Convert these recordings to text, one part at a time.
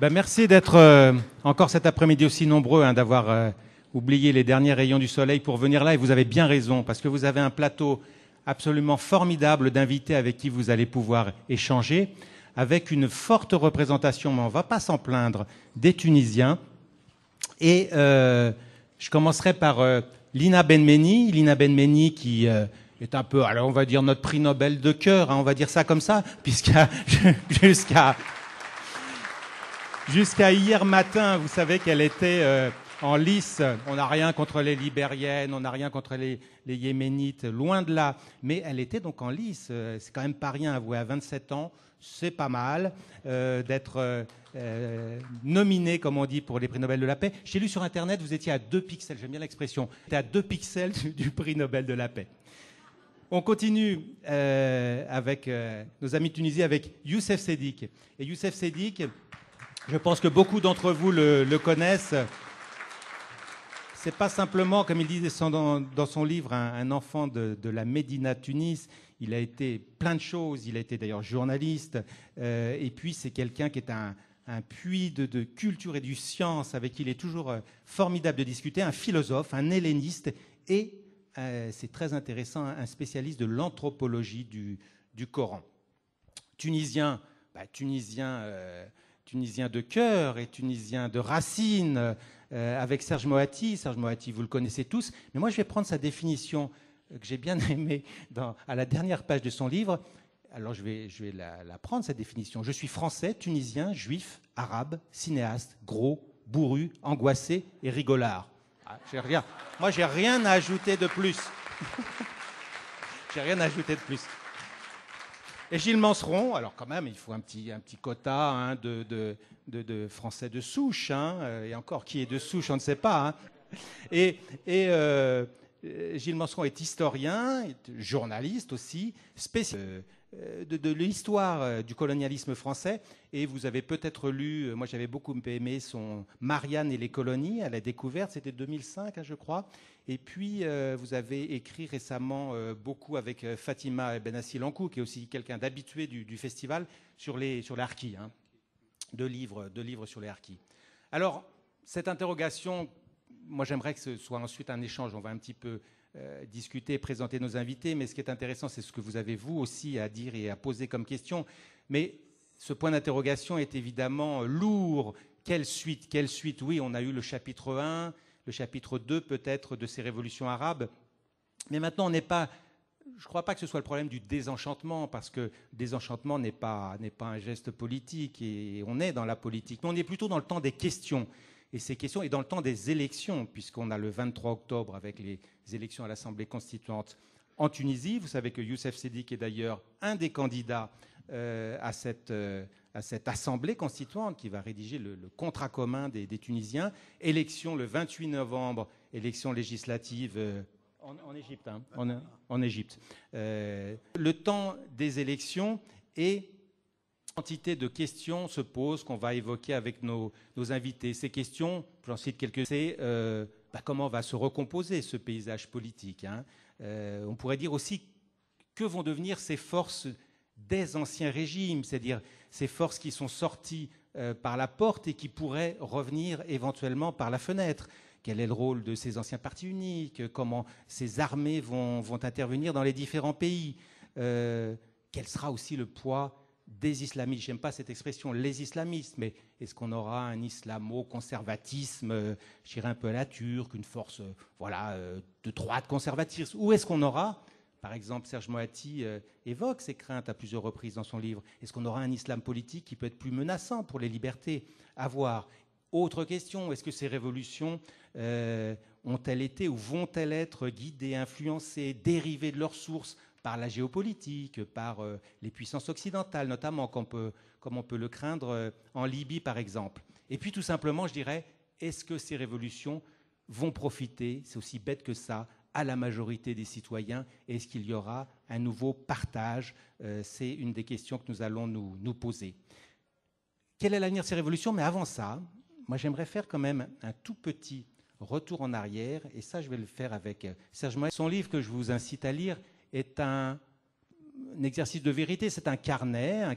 Ben, merci d'être encore cet après-midi aussi nombreux, hein, d'avoir oublié les derniers rayons du soleil pour venir là. Et vous avez bien raison, parce que vous avez un plateau absolument formidable d'invités avec qui vous allez pouvoir échanger, avec une forte représentation, mais on ne va pas s'en plaindre, des Tunisiens. Et je commencerai par Lina Benmeni. Lina Benmeni qui est un peu, alors on va dire notre prix Nobel de cœur, hein, on va dire ça comme ça, Jusqu'à hier matin, vous savez qu'elle était en lice. On n'a rien contre les Libériennes, on n'a rien contre les Yéménites, loin de là. Mais elle était donc en lice. C'est quand même pas rien, avouez, à 27 ans. C'est pas mal d'être nominé, comme on dit, pour les prix Nobel de la paix. J'ai lu sur Internet, vous étiez à 2 pixels, j'aime bien l'expression. Vous étiez à 2 pixels du prix Nobel de la paix. On continue avec nos amis tunisiens, avec Youssef Sedik. Et Youssef Sedik, je pense que beaucoup d'entre vous le connaissent. C'est pas simplement, comme il dit dans son livre, un enfant de la Médina Tunis. Il a été plein de choses. Il a été d'ailleurs journaliste. Et puis, c'est quelqu'un qui est un puits de culture et de science avec qui il est toujours formidable de discuter. Un philosophe, un helléniste et, c'est très intéressant, un spécialiste de l'anthropologie du Coran. Tunisien de cœur et tunisien de racines, avec Serge Moati. Serge Moati, vous le connaissez tous. Mais moi, je vais prendre sa définition que j'ai bien aimée à la dernière page de son livre. Alors, je vais la prendre, cette définition. Je suis français, tunisien, juif, arabe, cinéaste, gros, bourru, angoissé et rigolard. Ah, moi, j'ai rien à ajouter de plus. J'ai rien à ajouter de plus. Et Gilles Manceron, alors quand même, il faut un petit quota, hein, de Français de souche, hein, et encore qui est de souche, on ne sait pas. Hein. Et Gilles Manceron est historien, journaliste aussi, spécialiste de l'histoire du colonialisme français. Et vous avez peut-être lu, moi j'avais beaucoup aimé son Marianne et les colonies à la découverte, c'était 2005, hein, je crois. Et puis vous avez écrit récemment beaucoup avec Fatima Benassi Lankou, qui est aussi quelqu'un d'habitué du festival, sur les harkis, hein, deux livres sur les harkis. Alors, cette interrogation, moi j'aimerais que ce soit ensuite un échange. On va un petit peu discuter, présenter nos invités, mais ce qui est intéressant, c'est ce que vous avez vous aussi à dire et à poser comme question. Mais ce point d'interrogation est évidemment lourd. Quelle suite? Oui, on a eu le chapitre 1, le chapitre 2 peut-être de ces révolutions arabes. Mais maintenant, je ne crois pas que ce soit le problème du désenchantement, parce que désenchantement n'est pas un geste politique, et on est dans la politique. Mais on est plutôt dans le temps des questions. Et ces questions, et dans le temps des élections, puisqu'on a le 23 octobre avec les élections à l'Assemblée constituante en Tunisie. Vous savez que Youssef Sedik est d'ailleurs un des candidats à cette Assemblée constituante qui va rédiger le contrat commun des Tunisiens. Élection le 28 novembre, élection législative en Égypte. Hein, en Égypte. Le temps des élections et quantité de questions se posent qu'on va évoquer avec nos invités. Ces questions, j'en cite quelques-unes, c'est comment va se recomposer ce paysage politique, hein. On pourrait dire aussi que vont devenir ces forces des anciens régimes, c'est-à-dire ces forces qui sont sorties par la porte et qui pourraient revenir éventuellement par la fenêtre. Quel est le rôle de ces anciens partis uniques? Comment ces armées vont intervenir dans les différents pays? Quel sera aussi le poids des islamistes? J'aime pas cette expression, les islamistes, mais est-ce qu'on aura un islamo-conservatisme, je dirais un peu à la turque, une force de droite conservatisme? Ou est-ce qu'on aura, par exemple, Serge Moati évoque ces craintes à plusieurs reprises dans son livre, est-ce qu'on aura un islam politique qui peut être plus menaçant pour les libertés à voir? Autre question, est-ce que ces révolutions ont-elles été ou vont-elles être guidées, influencées, dérivées de leurs sources par la géopolitique, par les puissances occidentales, notamment, comme on peut le craindre en Libye, par exemple? Et puis, tout simplement, je dirais, est-ce que ces révolutions vont profiter, c'est aussi bête que ça, à la majorité des citoyens? Est-ce qu'il y aura un nouveau partage? C'est une des questions que nous allons nous poser. Quel est l'avenir de ces révolutions? Mais avant ça, moi, j'aimerais faire quand même un tout petit retour en arrière, et ça, je vais le faire avec Serge Moati. Son livre que je vous incite à lire est un exercice de vérité. C'est un carnet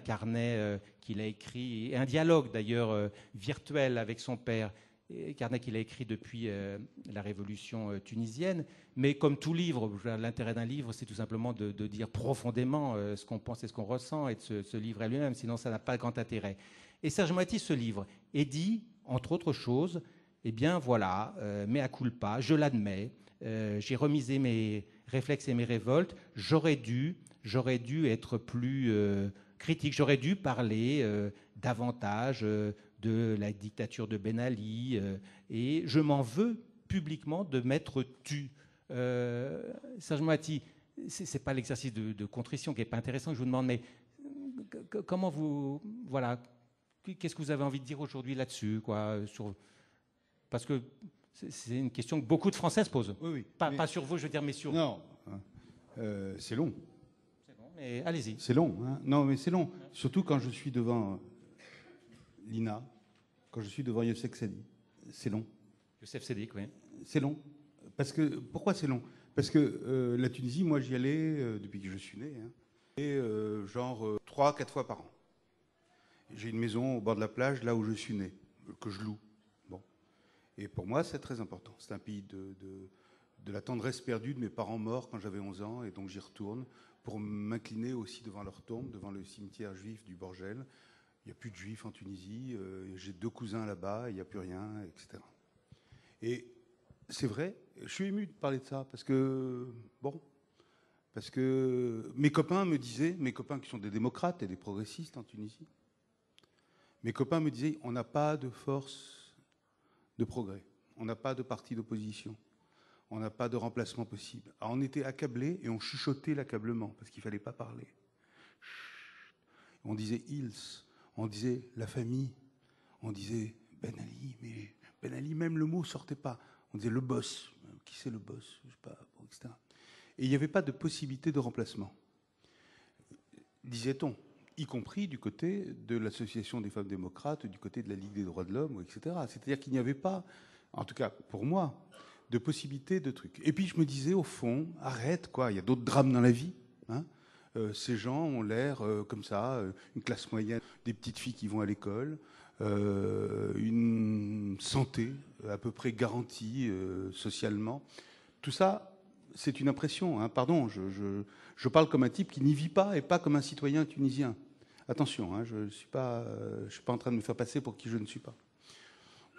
qu'il a écrit, et un dialogue d'ailleurs virtuel avec son père, un carnet qu'il a écrit depuis la révolution tunisienne. Mais comme tout livre, l'intérêt d'un livre, c'est tout simplement de dire profondément ce qu'on pense et ce qu'on ressent, et de se livrer lui-même, sinon ça n'a pas grand intérêt. Et Serge Moati se livre et dit, entre autres choses, eh bien voilà, mea culpa, je l'admets, j'ai remisé mes réflexes et mes révoltes, j'aurais dû être plus critique, j'aurais dû parler davantage de la dictature de Ben Ali, et je m'en veux publiquement de m'être tu. Serge Moati, c'est pas l'exercice de contrition qui est pas intéressant que je vous demande, mais comment vous... Voilà, qu'est-ce que vous avez envie de dire aujourd'hui là-dessus, quoi, parce que c'est une question que beaucoup de Français se posent. Oui, pas sur vous, je veux dire, mais sur... Non, c'est long. C'est bon, mais allez-y. C'est long, hein. Non, mais c'est long. Surtout quand je suis devant l'INA, quand je suis devant Youssef Sadi. C'est long. Youssef Sédik, oui. C'est long. Pourquoi c'est long? Parce que la Tunisie, moi, j'y allais depuis que je suis né. Hein, et genre 3-4 fois par an. J'ai une maison au bord de la plage, là où je suis né, que je loue. Bon. Et pour moi, c'est très important. C'est un pays de la tendresse perdue de mes parents morts quand j'avais 11 ans, et donc j'y retourne pour m'incliner aussi devant leur tombe, devant le cimetière juif du Borgel. Il n'y a plus de juifs en Tunisie, j'ai 2 cousins là-bas, il n'y a plus rien, etc. Et c'est vrai, je suis ému de parler de ça, parce que mes copains me disaient, mes copains qui sont des démocrates et des progressistes en Tunisie, mes copains me disaient, on n'a pas de force de progrès, on n'a pas de parti d'opposition, on n'a pas de remplacement possible. Alors on était accablés et on chuchotait l'accablement, parce qu'il ne fallait pas parler. On disait « ils », on disait « la famille », on disait « Ben Ali », mais Ben Ali, même le mot ne sortait pas. On disait « le boss », qui c'est le boss, je sais pas, etc. Et il n'y avait pas de possibilité de remplacement, disait-on, y compris du côté de l'Association des femmes démocrates, du côté de la Ligue des droits de l'homme, etc. C'est-à-dire qu'il n'y avait pas, en tout cas pour moi, de possibilité de trucs. Et puis je me disais, au fond, arrête, quoi, il y a d'autres drames dans la vie. Hein. Ces gens ont l'air comme ça, une classe moyenne, des petites filles qui vont à l'école, une santé à peu près garantie socialement. Tout ça, c'est une impression. Hein. Pardon, je parle comme un type qui n'y vit pas et pas comme un citoyen tunisien. Attention, hein, je ne suis pas en train de me faire passer pour qui je ne suis pas.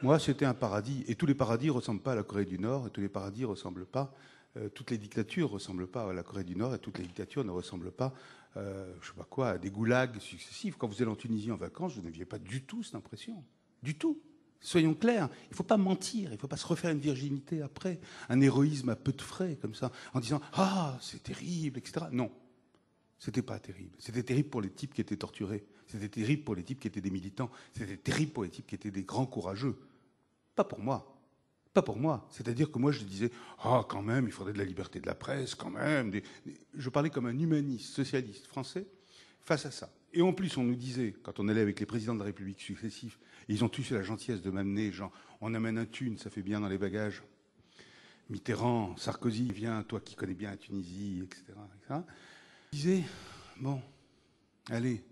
Moi, c'était un paradis. Et tous les paradis ne ressemblent pas à la Corée du Nord, et tous les paradis ressemblent pas, toutes les dictatures ne ressemblent pas à la Corée du Nord, et toutes les dictatures ne ressemblent pas, je ne sais pas quoi, à des goulags successifs. Quand vous allez en Tunisie en vacances, vous n'aviez pas du tout cette impression. Du tout. Soyons clairs, il ne faut pas mentir, il ne faut pas se refaire une virginité après, un héroïsme à peu de frais, comme ça, en disant « Ah, c'est terrible, etc. » Non, c'était pas terrible. C'était terrible pour les types qui étaient torturés. C'était terrible pour les types qui étaient des militants. C'était terrible pour les types qui étaient des grands courageux. Pas pour moi. Pas pour moi. C'est-à-dire que moi, je disais « Ah, quand même, il faudrait de la liberté de la presse, quand même. » Je parlais comme un humaniste, socialiste français, face à ça. Et en plus, on nous disait, quand on allait avec les présidents de la République successifs, et ils ont tous eu la gentillesse de m'amener, genre, on amène un thune, ça fait bien dans les bagages. Mitterrand, Sarkozy, viens, toi qui connais bien la Tunisie, etc. etc. Ils disaient, bon, allez,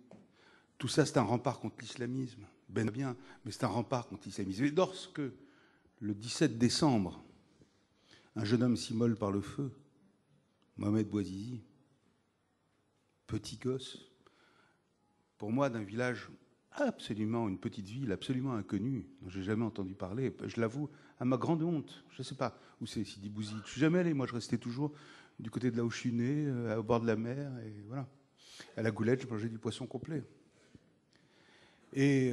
tout ça c'est un rempart contre l'islamisme. Ben bien, mais c'est un rempart contre l'islamisme. Et lorsque, le 17 décembre, un jeune homme s'immole par le feu, Mohamed Bouazizi, petit gosse, pour moi, d'un village absolument, une petite ville absolument inconnue, dont j'ai jamais entendu parler, je l'avoue, à ma grande honte, je ne sais pas où c'est Sidi Bouzid. Je suis jamais allé, moi je restais toujours du côté de là où je suis né, au bord de la mer, et voilà. À la Goulette, je mangeais du poisson complet. Et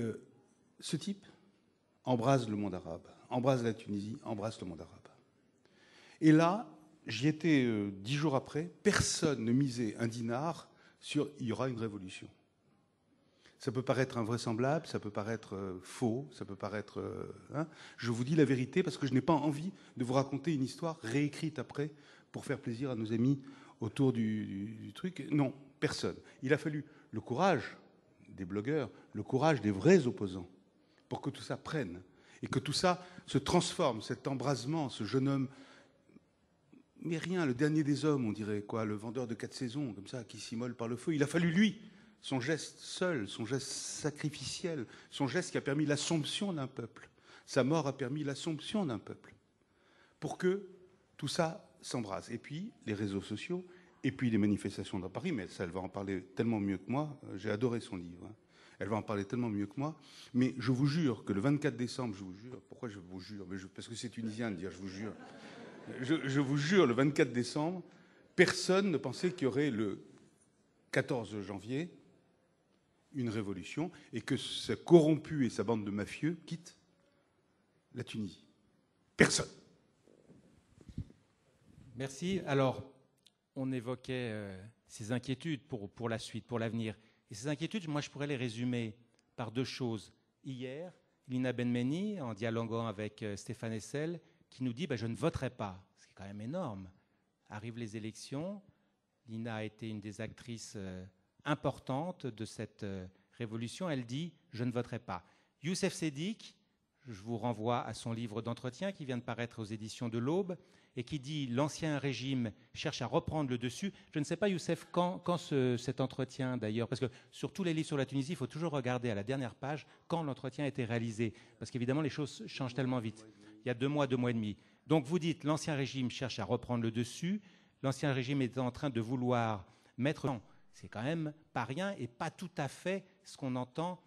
ce type embrase le monde arabe, embrase la Tunisie, embrase le monde arabe. Et là, j'y étais 10 jours après, personne ne misait un dinar sur « il y aura une révolution ». Ça peut paraître invraisemblable, ça peut paraître faux, ça peut paraître... hein. Je vous dis la vérité parce que je n'ai pas envie de vous raconter une histoire réécrite après pour faire plaisir à nos amis autour du truc. Non, personne. Il a fallu le courage des blogueurs, le courage des vrais opposants pour que tout ça prenne et que tout ça se transforme, cet embrasement, ce jeune homme Mais rien, le dernier des hommes, on dirait, quoi, le vendeur de 4 saisons, comme ça, qui s'immole par le feu. Il a fallu lui, son geste seul, son geste sacrificiel, son geste qui a permis l'assomption d'un peuple. Sa mort a permis l'assomption d'un peuple. Pour que tout ça s'embrase. Et puis, les réseaux sociaux, et puis les manifestations dans Paris, mais ça, elle va en parler tellement mieux que moi. J'ai adoré son livre. Hein. Elle va en parler tellement mieux que moi. Mais je vous jure que le 24 décembre, je vous jure, pourquoi je vous jure? Parce que c'est tunisien de dire je vous jure. Je vous jure, le 24 décembre, personne ne pensait qu'il y aurait le 14 janvier une révolution et que ce corrompu et sa bande de mafieux quittent la Tunisie. Personne. Merci. Alors, on évoquait ces inquiétudes pour la suite, pour l'avenir. Et ces inquiétudes, moi, je pourrais les résumer par 2 choses. Hier, Lina Benmeni, en dialoguant avec Stéphane Hessel, qui nous dit je ne voterai pas, ce qui est quand même énorme. Arrivent les élections, Lina a été une des actrices importantes de cette révolution, elle dit « je ne voterai pas ». Youssef Sedik, je vous renvoie à son livre d'entretien qui vient de paraître aux éditions de l'Aube et qui dit « l'ancien régime cherche à reprendre le dessus ». Je ne sais pas, Youssef, quand cet entretien d'ailleurs, parce que sur tous les livres sur la Tunisie, il faut toujours regarder à la dernière page quand l'entretien a été réalisé, parce qu'évidemment les choses changent tellement vite. Il y a 2 mois, 2 mois et demi. Donc vous dites, l'ancien régime cherche à reprendre le dessus, l'ancien régime est en train de vouloir mettre... C'est quand même pas rien et pas tout à fait ce qu'on entend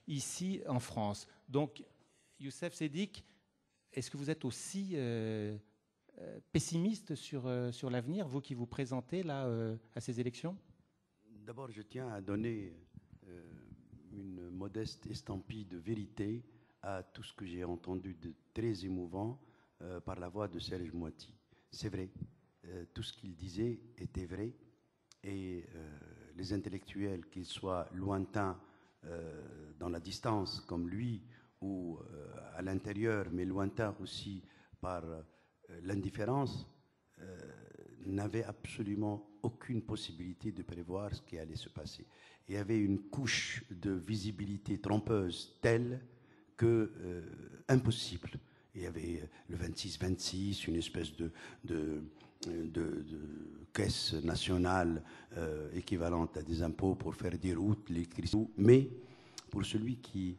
ici en France. Donc, Youssef Sedik, est-ce que vous êtes aussi pessimiste sur l'avenir, vous qui vous présentez là à ces élections? D'abord, je tiens à donner une modeste estampille de vérité à tout ce que j'ai entendu de très émouvant par la voix de Serge Moati. C'est vrai, tout ce qu'il disait était vrai, et les intellectuels, qu'ils soient lointains dans la distance comme lui, ou à l'intérieur, mais lointains aussi par l'indifférence, n'avaient absolument aucune possibilité de prévoir ce qui allait se passer. Il y avait une couche de visibilité trompeuse telle que impossible. Il y avait le 26-26, une espèce de caisse nationale équivalente à des impôts pour faire des routes, l'électricité. Mais pour celui qui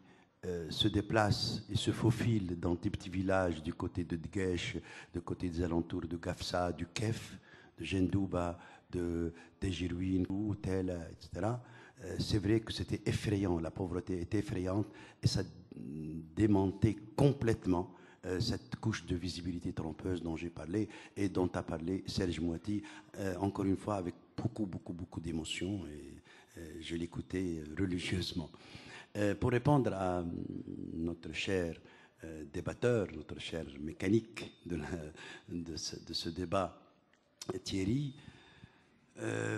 se déplace et se faufile dans des petits villages du côté de Dgesh, du côté des alentours de Gafsa, du Kef, de Gendouba, de Girouine, etc., c'est vrai que c'était effrayant, la pauvreté était effrayante et ça démentait complètement cette couche de visibilité trompeuse dont j'ai parlé et dont a parlé Serge Moati, encore une fois avec beaucoup d'émotion, et je l'écoutais religieusement. Pour répondre à notre cher débatteur, notre cher mécanique de ce débat, Thierry,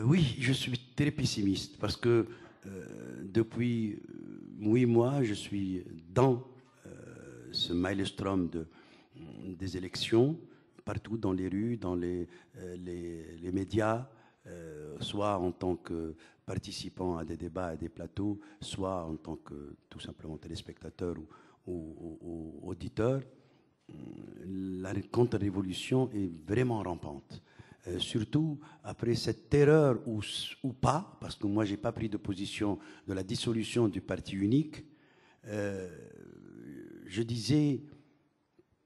oui, je suis très pessimiste parce que depuis 8 mois, je suis dans ce maelstrom des élections, partout dans les rues, dans les médias, soit en tant que participant à des débats, à des plateaux, soit en tant que tout simplement téléspectateur ou auditeur. La contre-révolution est vraiment rampante. Surtout après cette terreur ou pas, parce que moi je n'ai pas pris de position de la dissolution du parti unique, je disais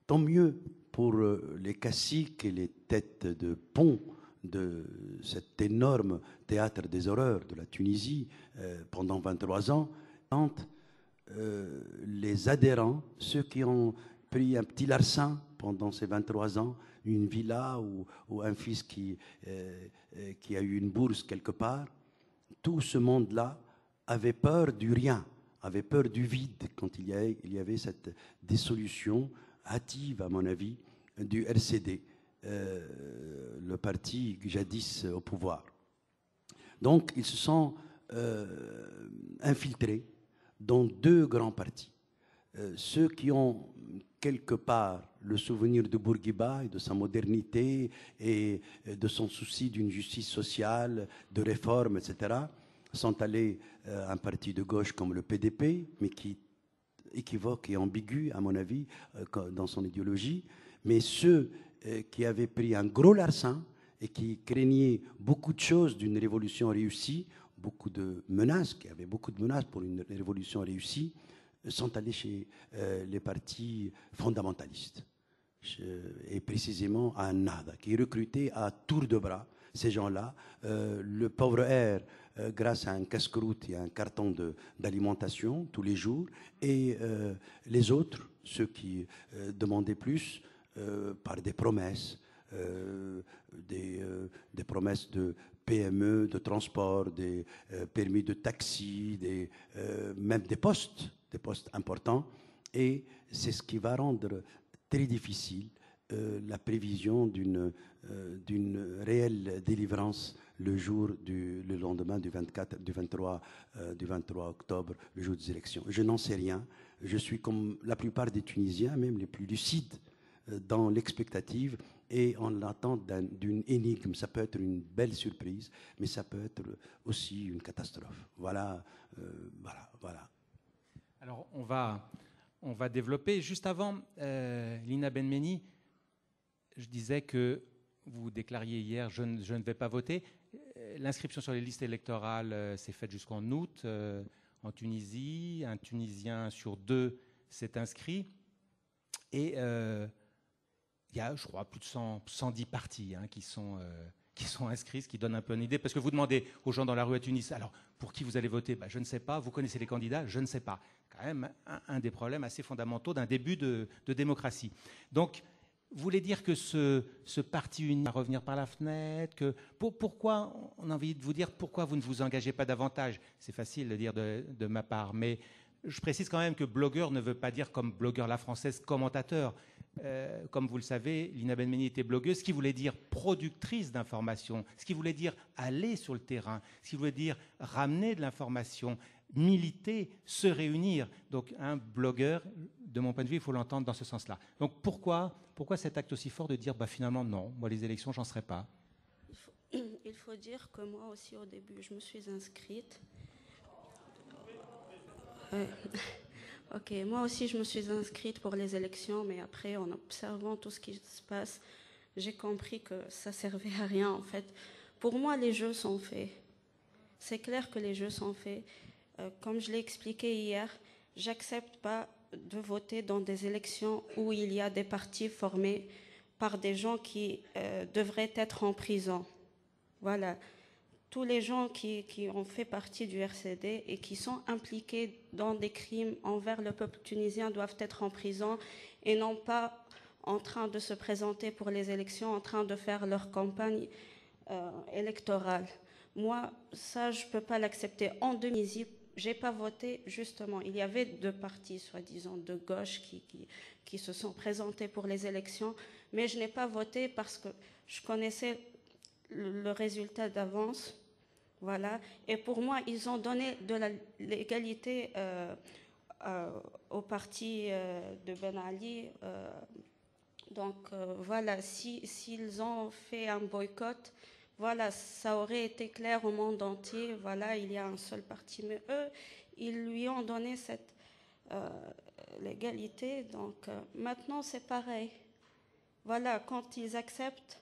tant mieux pour les caciques et les têtes de pont de cet énorme théâtre des horreurs de la Tunisie pendant 23 ans, les adhérents, ceux qui ont pris un petit larcin pendant ces 23 ans, une villa ou un fils qui a eu une bourse quelque part, tout ce monde-là avait peur du rien, avait peur du vide quand il y avait cette dissolution hâtive, à mon avis, du RCD, le parti jadis au pouvoir. Donc, ils se sont infiltrés dans 2 grands partis. Ceux qui ont quelque part le souvenir de Bourguiba et de sa modernité et de son souci d'une justice sociale, de réforme, etc., sont allés à un parti de gauche comme le PDP, mais qui équivoque et ambigu, à mon avis, dans son idéologie. Mais ceux qui avait pris un gros larcin et qui craignait beaucoup de choses d'une révolution réussie, beaucoup de menaces, qui avait beaucoup de menaces pour une révolution réussie, sont allés chez les partis fondamentalistes, et précisément à Nada, qui recrutait à tour de bras ces gens-là. Le pauvre R, grâce à un casse-croûte et un carton d'alimentation tous les jours, et les autres, ceux qui demandaient plus, par des promesses, des promesses de PME, de transport, des permis de taxi, même des postes importants. Et c'est ce qui va rendre très difficile la prévision d'une réelle délivrance le lendemain du 23 octobre, le jour des élections. Je n'en sais rien. Je suis comme la plupart des Tunisiens, même les plus lucides, dans l'expectative et en l'attente d'une énigme. Ça peut être une belle surprise, mais ça peut être aussi une catastrophe. Voilà. Alors, on va développer. Juste avant, Lina Benmeni, je disais que vous déclariez hier, je ne vais pas voter. L'inscription sur les listes électorales s'est faite jusqu'en août en Tunisie. Un Tunisien sur 2 s'est inscrit. Et il y a, je crois, plus de 110 partis qui sont inscrits, ce qui donne un peu une idée. Parce que vous demandez aux gens dans la rue à Tunis, alors, pour qui vous allez voter ? Je ne sais pas. Vous connaissez les candidats ? Je ne sais pas. Quand même un des problèmes assez fondamentaux d'un début de démocratie. Donc, vous voulez dire que ce parti uni va revenir par la fenêtre pourquoi, on a envie de vous dire, pourquoi vous ne vous engagez pas davantage ? C'est facile de dire de ma part, mais je précise quand même que blogueur ne veut pas dire comme blogueur la française commentateur. Comme vous le savez, Lina Benmeni était blogueuse, ce qui voulait dire productrice d'informations, ce qui voulait dire aller sur le terrain, ce qui voulait dire ramener de l'information, militer, se réunir. Donc un blogueur, de mon point de vue, il faut l'entendre dans ce sens-là. Donc pourquoi cet acte aussi fort de dire finalement non, moi les élections, j'en serai pas ? Il faut dire que moi aussi au début, je me suis inscrite. Ok, moi aussi je me suis inscrite pour les élections, mais après en observant tout ce qui se passe, j'ai compris que ça servait à rien en fait. Pour moi, les jeux sont faits. C'est clair que les jeux sont faits. Comme je l'ai expliqué hier, j'accepte pas de voter dans des élections où il y a des partis formés par des gens qui devraient être en prison. Voilà. Tous les gens qui ont fait partie du RCD et qui sont impliqués dans des crimes envers le peuple tunisien doivent être en prison et non pas en train de se présenter pour les élections, en train de faire leur campagne électorale. Moi, ça, je ne peux pas l'accepter. En Tunisie, je n'ai pas voté, justement. Il y avait 2 partis, soi-disant, de gauche qui se sont présentés pour les élections, mais je n'ai pas voté parce que je connaissais le résultat d'avance. Voilà. Et pour moi, ils ont donné de l'égalité au parti de Ben Ali. Voilà, s'ils ont fait un boycott, voilà, ça aurait été clair au monde entier. Voilà, il y a un seul parti. Mais eux, ils lui ont donné cette l'égalité. Donc maintenant, c'est pareil. Voilà, quand ils acceptent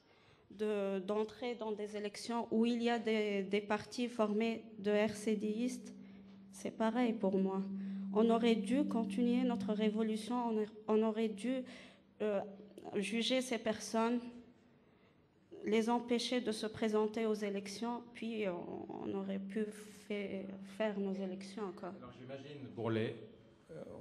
d'entrer dans des élections où il y a des partis formés de RCDistes, c'est pareil pour moi. On aurait dû continuer notre révolution, on aurait dû juger ces personnes, les empêcher de se présenter aux élections, puis on aurait pu faire nos élections encore. Alors j'imagine,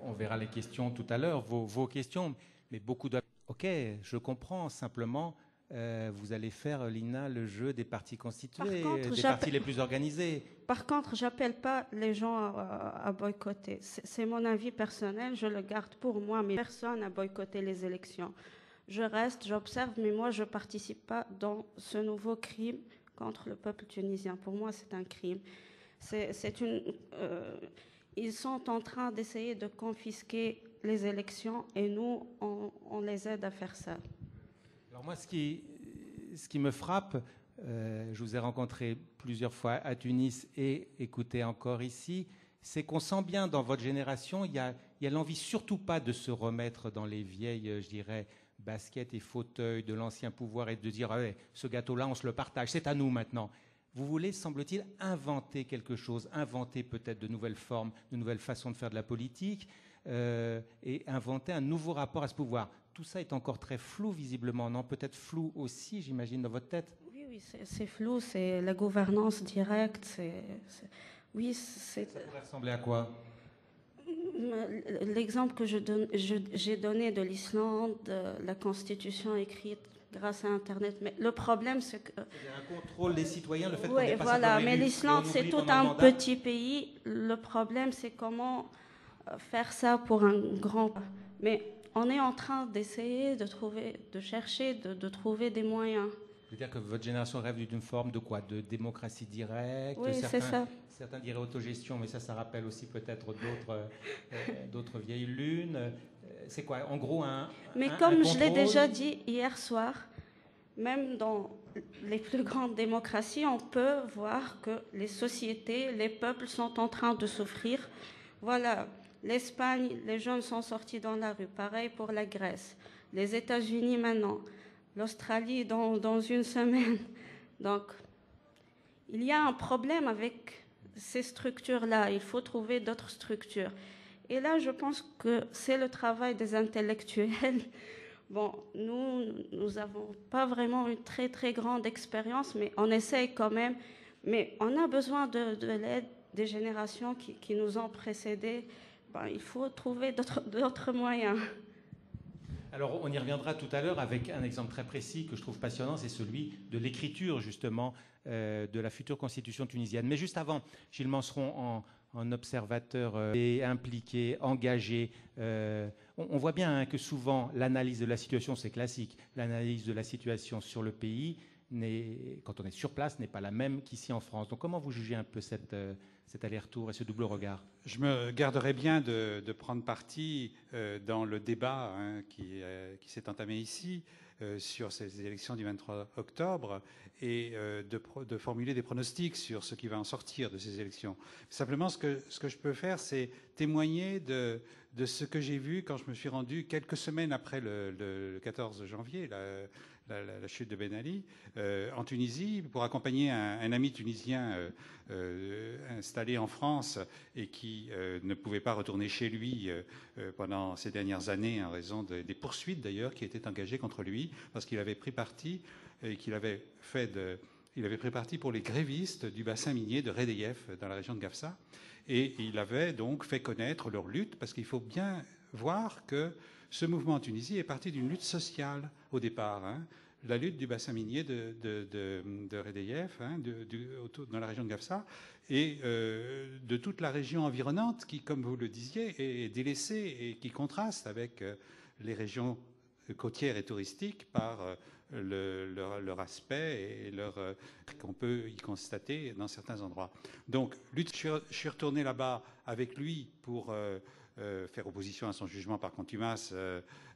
on verra les questions tout à l'heure, vos questions, mais beaucoup de... Ok, je comprends, simplement... vous allez faire, Lina, le jeu des partis constitués, des partis les plus organisés. Par contre, j'appelle pas les gens à boycotter. C'est mon avis personnel, je le garde pour moi, mais personne n'a boycotté les élections. Je reste, j'observe, mais moi, je participe pas dans ce nouveau crime contre le peuple tunisien. Pour moi, c'est un crime. Ils sont en train d'essayer de confisquer les élections et nous, on les aide à faire ça. Alors moi, ce qui me frappe, je vous ai rencontré plusieurs fois à Tunis et écouté encore ici, c'est qu'on sent bien dans votre génération, il y a l'envie surtout pas de se remettre dans les vieilles, je dirais, basket et fauteuil de l'ancien pouvoir et de dire ah ouais, ce gâteau-là, on se le partage, c'est à nous maintenant. Vous voulez, semble-t-il, inventer quelque chose, inventer peut-être de nouvelles formes, de nouvelles façons de faire de la politique et inventer un nouveau rapport à ce pouvoir. Tout ça est encore très flou, visiblement, non? Peut-être flou aussi, j'imagine, dans votre tête? Oui, c'est flou, c'est la gouvernance directe, oui, ça pourrait ressembler à quoi? L'exemple que j'ai donné de l'Islande, la constitution écrite grâce à Internet. Mais le problème, c'est que... C'est un contrôle des citoyens, le fait qu'on Oui, n'est pas voilà, simplement mais élu, l'Islande, c'est tout un petit pays. Le problème, c'est comment faire ça pour un grand... Mais on est en train d'essayer de chercher, de trouver des moyens. C'est-à-dire que votre génération rêve d'une forme de quoi? De démocratie directe? Oui, c'est ça. Certains diraient autogestion, mais ça rappelle aussi peut-être d'autres vieilles lunes. C'est quoi? En gros, Mais comme je l'ai déjà dit hier soir, même dans les plus grandes démocraties, on peut voir que les sociétés, les peuples sont en train de souffrir. Voilà, l'Espagne, les jeunes sont sortis dans la rue. Pareil pour la Grèce. Les États-Unis maintenant. L'Australie dans une semaine. Donc, il y a un problème avec ces structures-là. Il faut trouver d'autres structures. Et là, je pense que c'est le travail des intellectuels. Bon, nous n'avons pas vraiment une très, très grande expérience, mais on essaye quand même. Mais on a besoin de l'aide des générations qui nous ont précédés. Ben, il faut trouver d'autres moyens. Alors, on y reviendra tout à l'heure avec un exemple très précis que je trouve passionnant, c'est celui de l'écriture, justement, de la future constitution tunisienne. Mais juste avant, Gilles Manceron, en observateur impliqué, engagé, on voit bien que souvent, l'analyse de la situation, c'est classique. L'analyse de la situation sur le pays, quand on est sur place, n'est pas la même qu'ici en France. Donc, comment vous jugez un peu cet aller-retour et ce double regard? Je me garderais bien de prendre parti dans le débat qui s'est entamé ici sur ces élections du 23 octobre et de formuler des pronostics sur ce qui va en sortir de ces élections. Simplement, ce que je peux faire, c'est témoigner de ce que j'ai vu quand je me suis rendu quelques semaines après le 14 janvier, la chute de Ben Ali, en Tunisie, pour accompagner un ami tunisien installé en France et qui ne pouvait pas retourner chez lui pendant ces dernières années en raison des poursuites d'ailleurs qui étaient engagées contre lui parce qu'il avait pris parti et qu'il avait pris parti pour les grévistes du bassin minier de Redeyef dans la région de Gafsa et il avait donc fait connaître leur lutte parce qu'il faut bien voir que ce mouvement en Tunisie est parti d'une lutte sociale au départ. La lutte du bassin minier de Redeyef, dans la région de Gafsa, et de toute la région environnante qui, comme vous le disiez, est délaissée et qui contraste avec les régions côtières et touristiques par leur aspect et qu'on peut y constater dans certains endroits. Donc, je suis retourné là-bas avec lui pour faire opposition à son jugement par contumace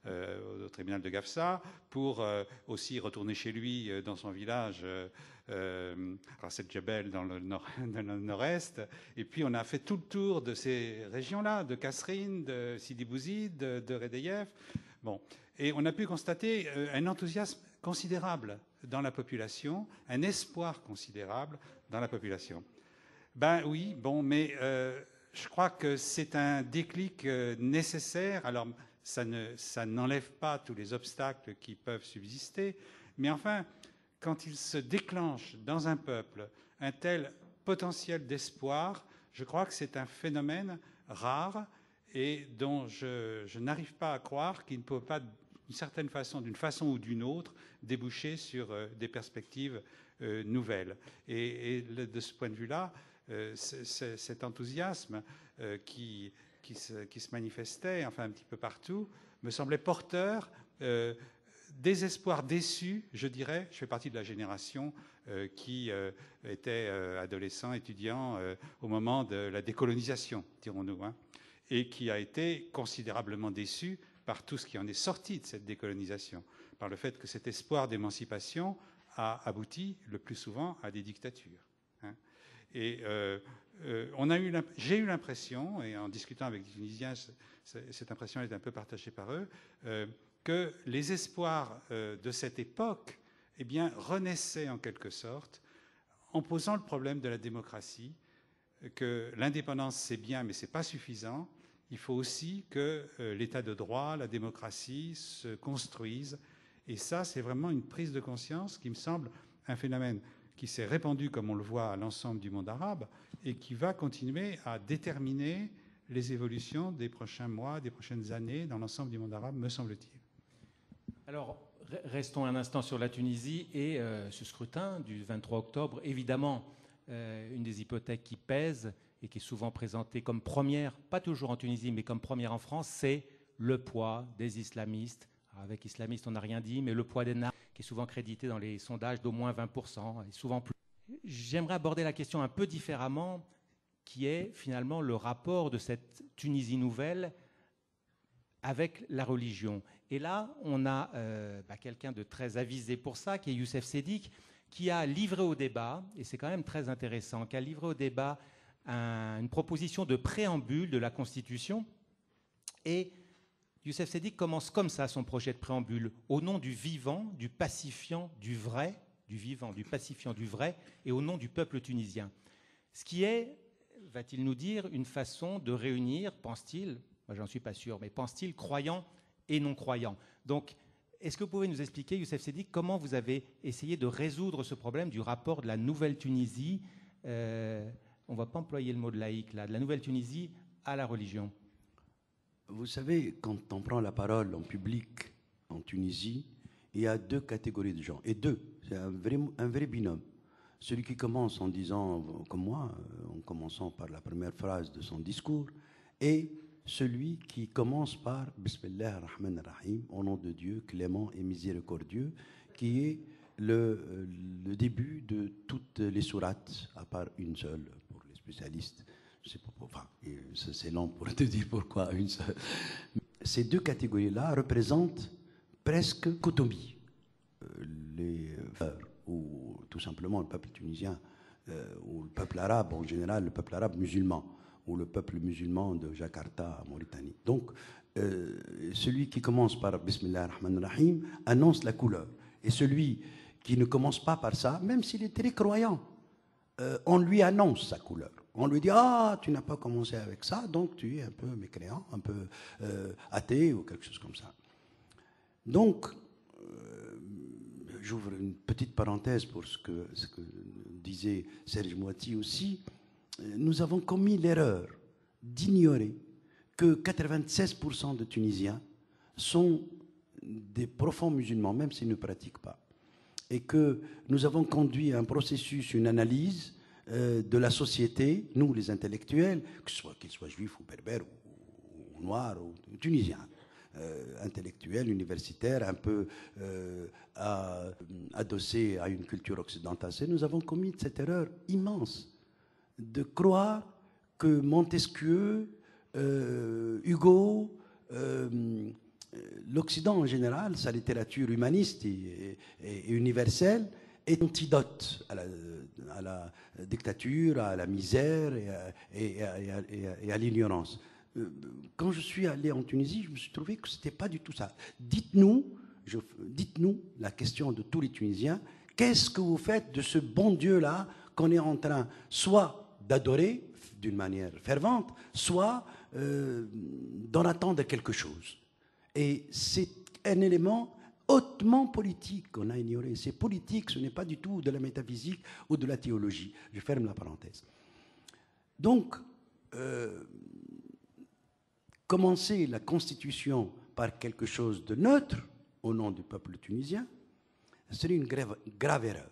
au tribunal de Gafsa, pour aussi retourner chez lui dans son village, Ras El Djebel, dans le nord-est. Et puis on a fait tout le tour de ces régions-là, de Kasserine, de Sidi Bouzid, de Redeyef. Bon. Et on a pu constater un enthousiasme considérable dans la population, un espoir considérable dans la population. Ben oui, bon, mais je crois que c'est un déclic nécessaire. Alors, ça n'enlève pas tous les obstacles qui peuvent subsister, mais enfin, quand il se déclenche dans un peuple un tel potentiel d'espoir, je crois que c'est un phénomène rare et dont je n'arrive pas à croire qu'il ne peut pas, d'une façon ou d'une autre, déboucher sur des perspectives nouvelles. Et de ce point de vue-là, cet enthousiasme qui se manifestait, enfin un petit peu partout, me semblait porteur d'espoir déçu, je dirais. Je fais partie de la génération qui était adolescent, étudiant au moment de la décolonisation, dirons-nous, et qui a été considérablement déçu par tout ce qui en est sorti de cette décolonisation, par le fait que cet espoir d'émancipation a abouti le plus souvent à des dictatures. Et j'ai eu l'impression, et en discutant avec les Tunisiens, cette impression est un peu partagée par eux, que les espoirs de cette époque eh bien, renaissaient en quelque sorte en posant le problème de la démocratie, que l'indépendance c'est bien mais c'est pas suffisant. Il faut aussi que l'état de droit, la démocratie se construisent. Et ça, c'est vraiment une prise de conscience qui me semble un phénomène qui s'est répandu, comme on le voit, à l'ensemble du monde arabe et qui va continuer à déterminer les évolutions des prochains mois, des prochaines années dans l'ensemble du monde arabe, me semble-t-il. Alors, restons un instant sur la Tunisie et ce scrutin du 23 octobre. Évidemment, une des hypothèques qui pèse et qui est souvent présentée comme première, pas toujours en Tunisie, mais comme première en France, c'est le poids des islamistes. Alors avec islamistes, on n'a rien dit, mais le poids des Nards, qui est souvent crédité dans les sondages d'au moins 20%, et souvent plus. J'aimerais aborder la question un peu différemment, qui est finalement le rapport de cette Tunisie nouvelle avec la religion. Et là, on a quelqu'un de très avisé pour ça, qui est Youssef Sedik, qui a livré au débat, et c'est quand même très intéressant, qui a livré au débat une proposition de préambule de la Constitution. Et Youssef Sedik commence comme ça son projet de préambule, au nom du vivant, du pacifiant, du vrai, du vivant, du pacifiant, du vrai, et au nom du peuple tunisien. Ce qui est, va-t-il nous dire, une façon de réunir, pense-t-il, moi j'en suis pas sûr, mais pense-t-il, croyants et non-croyants. Donc, est-ce que vous pouvez nous expliquer, Youssef Sedik, comment vous avez essayé de résoudre ce problème du rapport de la Nouvelle-Tunisie, on ne va pas employer le mot de laïque, là, de la Nouvelle-Tunisie à la religion? Vous savez, quand on prend la parole en public en Tunisie, il y a deux catégories de gens. Et c'est un vrai binôme. Celui qui commence en disant, comme moi, en commençant par la première phrase de son discours, et celui qui commence par Bismillah ar-Rahman ar-Rahim, au nom de Dieu, clément et miséricordieux, qui est le début de toutes les sourates, à part une seule pour les spécialistes. Je sais pas pourquoi. Enfin, c'est long pour te dire pourquoi une seule. Ces deux catégories-là représentent presque Kotomi, ou tout simplement le peuple tunisien, ou le peuple arabe en général, le peuple arabe musulman, ou le peuple musulman de Jakarta, en Mauritanie. Donc, celui qui commence par Bismillah ar-Rahman ar-Rahim annonce la couleur. Et celui qui ne commence pas par ça, même s'il est très croyant, on lui annonce sa couleur. On lui dit « Ah, tu n'as pas commencé avec ça, donc tu es un peu mécréant, un peu athée ou quelque chose comme ça. » Donc, j'ouvre une petite parenthèse pour ce que disait Serge Moati aussi. Nous avons commis l'erreur d'ignorer que 96% de Tunisiens sont des profonds musulmans, même s'ils ne pratiquent pas. Et que nous avons conduit un processus, une analyse de la société, nous les intellectuels, qu'ils soient juifs ou berbères ou noirs ou tunisiens, intellectuels, universitaires, un peu adossés à une culture occidentale. Nous avons commis cette erreur immense de croire que Montesquieu, Hugo, l'Occident en général, sa littérature humaniste et universelle, est antidote à la dictature, à la misère et à l'ignorance. Quand je suis allé en Tunisie, je me suis trouvé que ce n'était pas du tout ça. Dites-nous la question de tous les Tunisiens, qu'est-ce que vous faites de ce bon Dieu-là qu'on est en train soit d'adorer d'une manière fervente, soit d'en attendre quelque chose. Et c'est un élément hautement politique qu'on a ignoré. C'est politique, ce n'est pas du tout de la métaphysique ou de la théologie. Je ferme la parenthèse. Donc, commencer la Constitution par quelque chose de neutre, au nom du peuple tunisien, serait une grave erreur.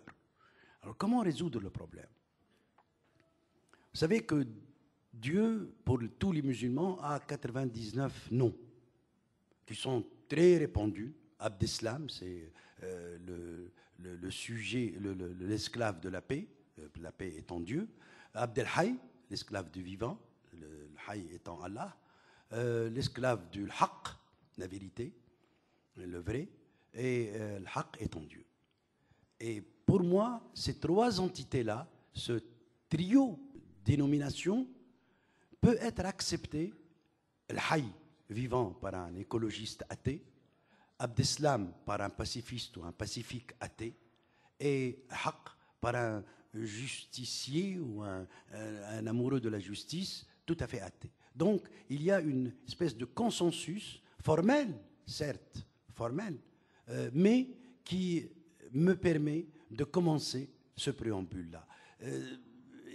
Alors, comment résoudre le problème? Vous savez que Dieu, pour tous les musulmans, a 99 noms qui sont très répandus. Abdeslam, c'est le sujet, l'esclave de la paix étant Dieu. Abdelhay, l'esclave du vivant, le Hay étant Allah. L'esclave du Haqq, la vérité, le vrai, et le Haqq étant Dieu. Et pour moi, ces trois entités-là, ce trio dénomination peut être acceptée, El Hayy, vivant par un écologiste athée, Abdeslam par un pacifiste ou un pacifique athée, et Haq par un justicier ou un amoureux de la justice tout à fait athée. Donc, il y a une espèce de consensus formel, certes, formel, mais qui me permet de commencer ce préambule-là.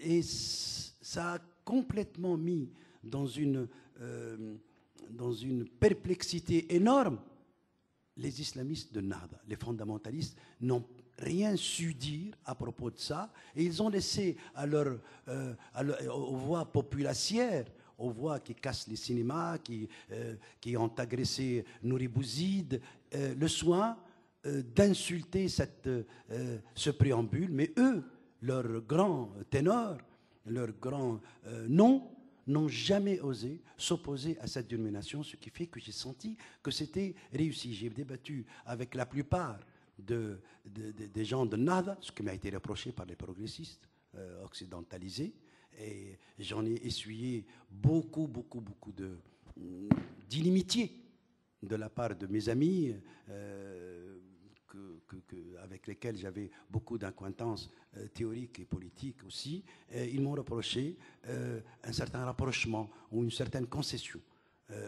Et ça a complètement mis dans une perplexité énorme les islamistes de Nahda. Les fondamentalistes n'ont rien su dire à propos de ça, et ils ont laissé aux voix populacières, aux voix qui cassent les cinémas, qui ont agressé Nouri Bouzid, le soin d'insulter ce préambule. Mais eux, leurs grands ténors, leurs grands noms, n'ont jamais osé s'opposer à cette dénomination, ce qui fait que j'ai senti que c'était réussi. J'ai débattu avec la plupart des gens de Nahda, ce qui m'a été reproché par les progressistes occidentalisés, et j'en ai essuyé beaucoup d'inimitié de la part de mes amis avec lesquels j'avais beaucoup d'acquaintances théoriques et politiques aussi. Ils m'ont reproché un certain rapprochement ou une certaine concession.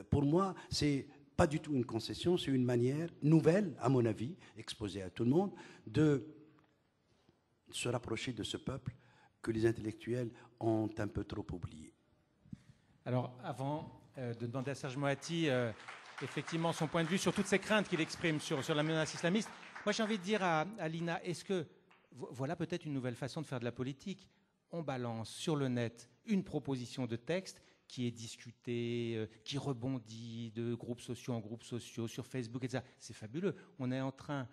Pour moi, c'est pas du tout une concession, c'est une manière nouvelle, à mon avis, exposée à tout le monde, de se rapprocher de ce peuple que les intellectuels ont un peu trop oublié. Alors, avant de demander à Serge Moati effectivement son point de vue sur toutes ces craintes qu'il exprime sur la menace islamiste, moi j'ai envie de dire à Lina, est-ce que voilà peut-être une nouvelle façon de faire de la politique? On balance sur le net une proposition de texte qui est discutée, qui rebondit de groupes sociaux en groupes sociaux, sur Facebook, etc. C'est fabuleux. On est en train,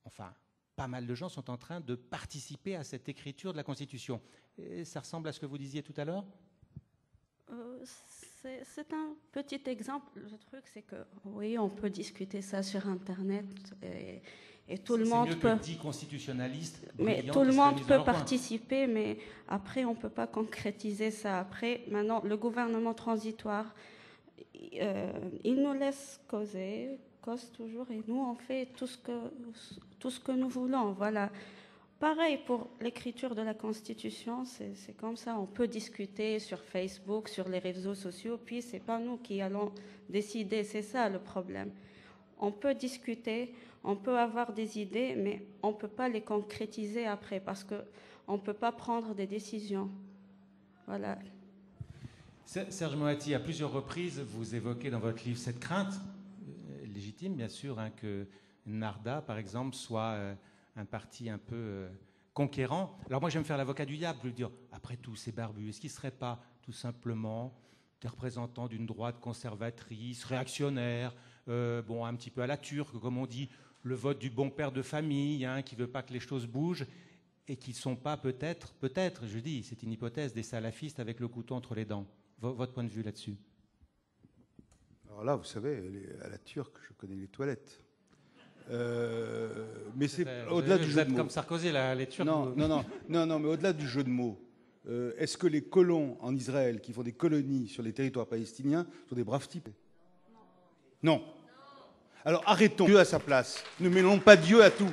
enfin, pas mal de gens sont en train de participer à cette écriture de la Constitution. Et ça ressemble à ce que vous disiez tout à l'heure? C'est un petit exemple. Le truc, c'est que oui, on peut discuter ça sur Internet et tout le monde peut. Dit constitutionnaliste. Mais tout le monde peut participer, mais après, on ne peut pas concrétiser ça. Après, maintenant, le gouvernement transitoire, il nous laisse cause toujours, et nous, on fait tout ce que nous voulons. Voilà. Pareil pour l'écriture de la Constitution, c'est comme ça. On peut discuter sur Facebook, sur les réseaux sociaux, puis c'est pas nous qui allons décider. C'est ça le problème. On peut discuter, on peut avoir des idées, mais on ne peut pas les concrétiser après parce qu'on ne peut pas prendre des décisions. Voilà. Serge Moati, à plusieurs reprises, vous évoquez dans votre livre cette crainte, légitime bien sûr, hein, que Nahda, par exemple, soit un parti un peu conquérant. Alors moi, je vais me faire l'avocat du diable, je veux dire, après tout, c'est barbu. Est-ce qu'il ne serait pas tout simplement des représentants d'une droite conservatrice, réactionnaire, un petit peu à la turque, comme on dit, le vote du bon père de famille, hein, qui ne veut pas que les choses bougent, et qui ne sont pas peut-être, je dis, c'est une hypothèse, des salafistes avec le couteau entre les dents. Votre point de vue là-dessus? Alors là, vous savez, à la turque, je connais les toilettes. Mais c'est au-delà du jeu de mots. Comme Sarkozy, là, les Turcs. Non, mais au-delà du jeu de mots, est-ce que les colons en Israël qui font des colonies sur les territoires palestiniens sont des braves types? Non. Alors arrêtons. Dieu à sa place. Ne mêlons pas Dieu à tout.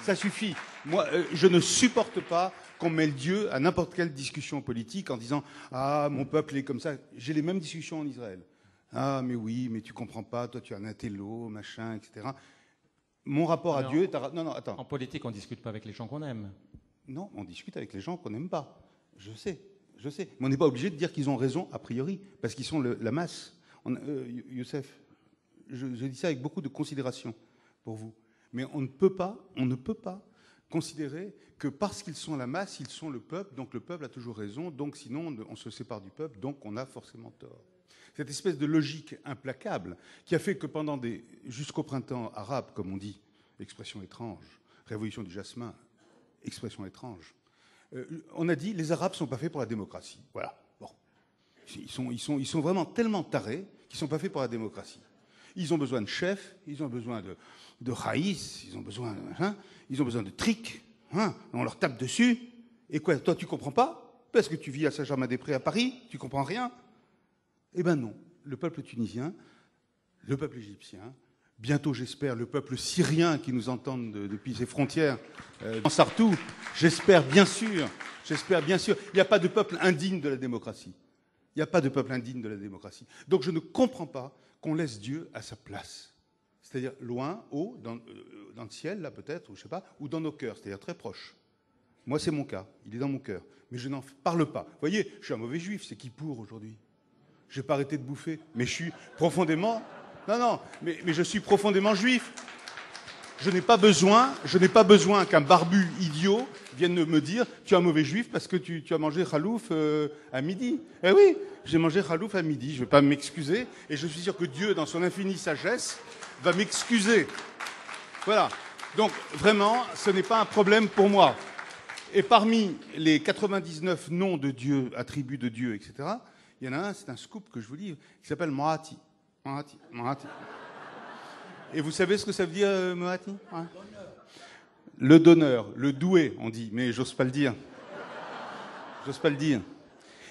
Ça suffit. Moi, je ne supporte pas qu'on mêle Dieu à n'importe quelle discussion politique en disant « Ah, mon peuple est comme ça ». J'ai les mêmes discussions en Israël. « Ah, mais oui, mais tu comprends pas, toi tu es un intello, machin, etc. » Mon rapport à Dieu est... Non, attends. En politique, on ne discute pas avec les gens qu'on aime. Non, on discute avec les gens qu'on n'aime pas. Je sais. Mais on n'est pas obligé de dire qu'ils ont raison, a priori, parce qu'ils sont la masse. Youssef, je dis ça avec beaucoup de considération pour vous. Mais on ne peut pas considérer que parce qu'ils sont la masse, ils sont le peuple, donc le peuple a toujours raison, donc sinon on se sépare du peuple, donc on a forcément tort. Cette espèce de logique implacable qui a fait que jusqu'au printemps arabe, comme on dit, expression étrange, révolution du jasmin, expression étrange, on a dit les Arabes ne sont pas faits pour la démocratie. Voilà. Bon. Ils sont vraiment tellement tarés qu'ils ne sont pas faits pour la démocratie. Ils ont besoin de chefs, ils ont besoin de raïs, ils ont besoin de trics, hein, on leur tape dessus. Et quoi, toi tu comprends pas? Parce que tu vis à Saint-Germain-des-Prés à Paris, tu comprends rien. Eh ben non, le peuple tunisien, le peuple égyptien, bientôt j'espère le peuple syrien qui nous entend depuis ses frontières, en Sartou, j'espère bien sûr, il n'y a pas de peuple indigne de la démocratie. Il n'y a pas de peuple indigne de la démocratie. Donc je ne comprends pas qu'on laisse Dieu à sa place. C'est-à-dire loin, haut, dans le ciel, là peut-être, ou je sais pas, ou dans nos cœurs, c'est-à-dire très proche. Moi, c'est mon cas, il est dans mon cœur. Mais je n'en parle pas. Vous voyez, je suis un mauvais juif, c'est qui pour aujourd'hui? Je n'ai pas arrêté de bouffer, mais je suis profondément... Non, mais je suis profondément juif. Je n'ai pas besoin qu'un barbu idiot vienne me dire « tu es un mauvais juif parce que tu as mangé khalouf à midi ». Eh oui, j'ai mangé khalouf à midi, je ne vais pas m'excuser, et je suis sûr que Dieu, dans son infinie sagesse, va m'excuser. Voilà. Donc, vraiment, ce n'est pas un problème pour moi. Et parmi les 99 noms de Dieu, attributs de Dieu, etc., il y en a un, c'est un scoop que je vous livre, qui s'appelle Mohati. Mohati. Et vous savez ce que ça veut dire, Mohati? Ouais. Le donneur, le doué, on dit, mais j'ose pas le dire.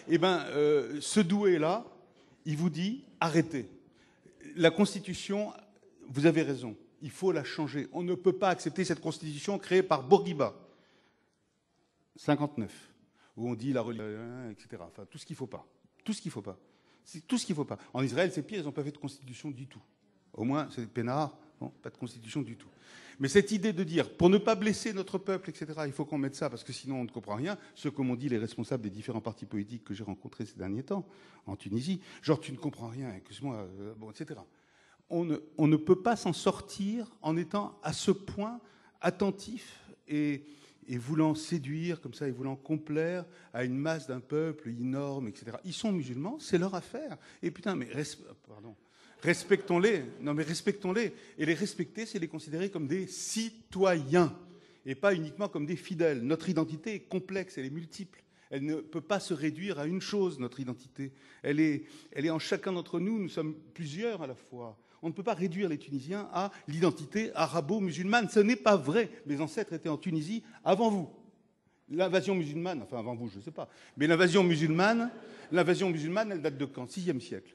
Eh bien, ce doué-là, il vous dit, arrêtez. La Constitution, vous avez raison, il faut la changer. On ne peut pas accepter cette Constitution créée par Bourguiba, 59, où on dit la religion, etc. Enfin, tout ce qu'il ne faut pas. C'est tout ce qu'il ne faut pas. En Israël, c'est pire, ils n'ont pas fait de Constitution du tout. Au moins, c'est peinard, bon, pas de Constitution du tout. Mais cette idée de dire, pour ne pas blesser notre peuple, etc., il faut qu'on mette ça, parce que sinon on ne comprend rien, ce que m'ont dit les responsables des différents partis politiques que j'ai rencontrés ces derniers temps, en Tunisie, genre tu ne comprends rien, excuse-moi, bon, etc. On ne peut pas s'en sortir en étant à ce point attentif et voulant séduire, comme ça, et voulant complaire à une masse d'un peuple énorme, etc. Ils sont musulmans, c'est leur affaire. Et putain, mais respectons-les. Non, mais respectons-les. Et les respecter, c'est les considérer comme des citoyens, et pas uniquement comme des fidèles. Notre identité est complexe, elle est multiple. Elle ne peut pas se réduire à une chose, notre identité. Elle est en chacun d'entre nous, nous sommes plusieurs à la fois. On ne peut pas réduire les Tunisiens à l'identité arabo-musulmane. Ce n'est pas vrai. Mes ancêtres étaient en Tunisie avant vous. L'invasion musulmane, enfin avant vous, je ne sais pas, mais l'invasion musulmane, elle date de quand? 6e siècle.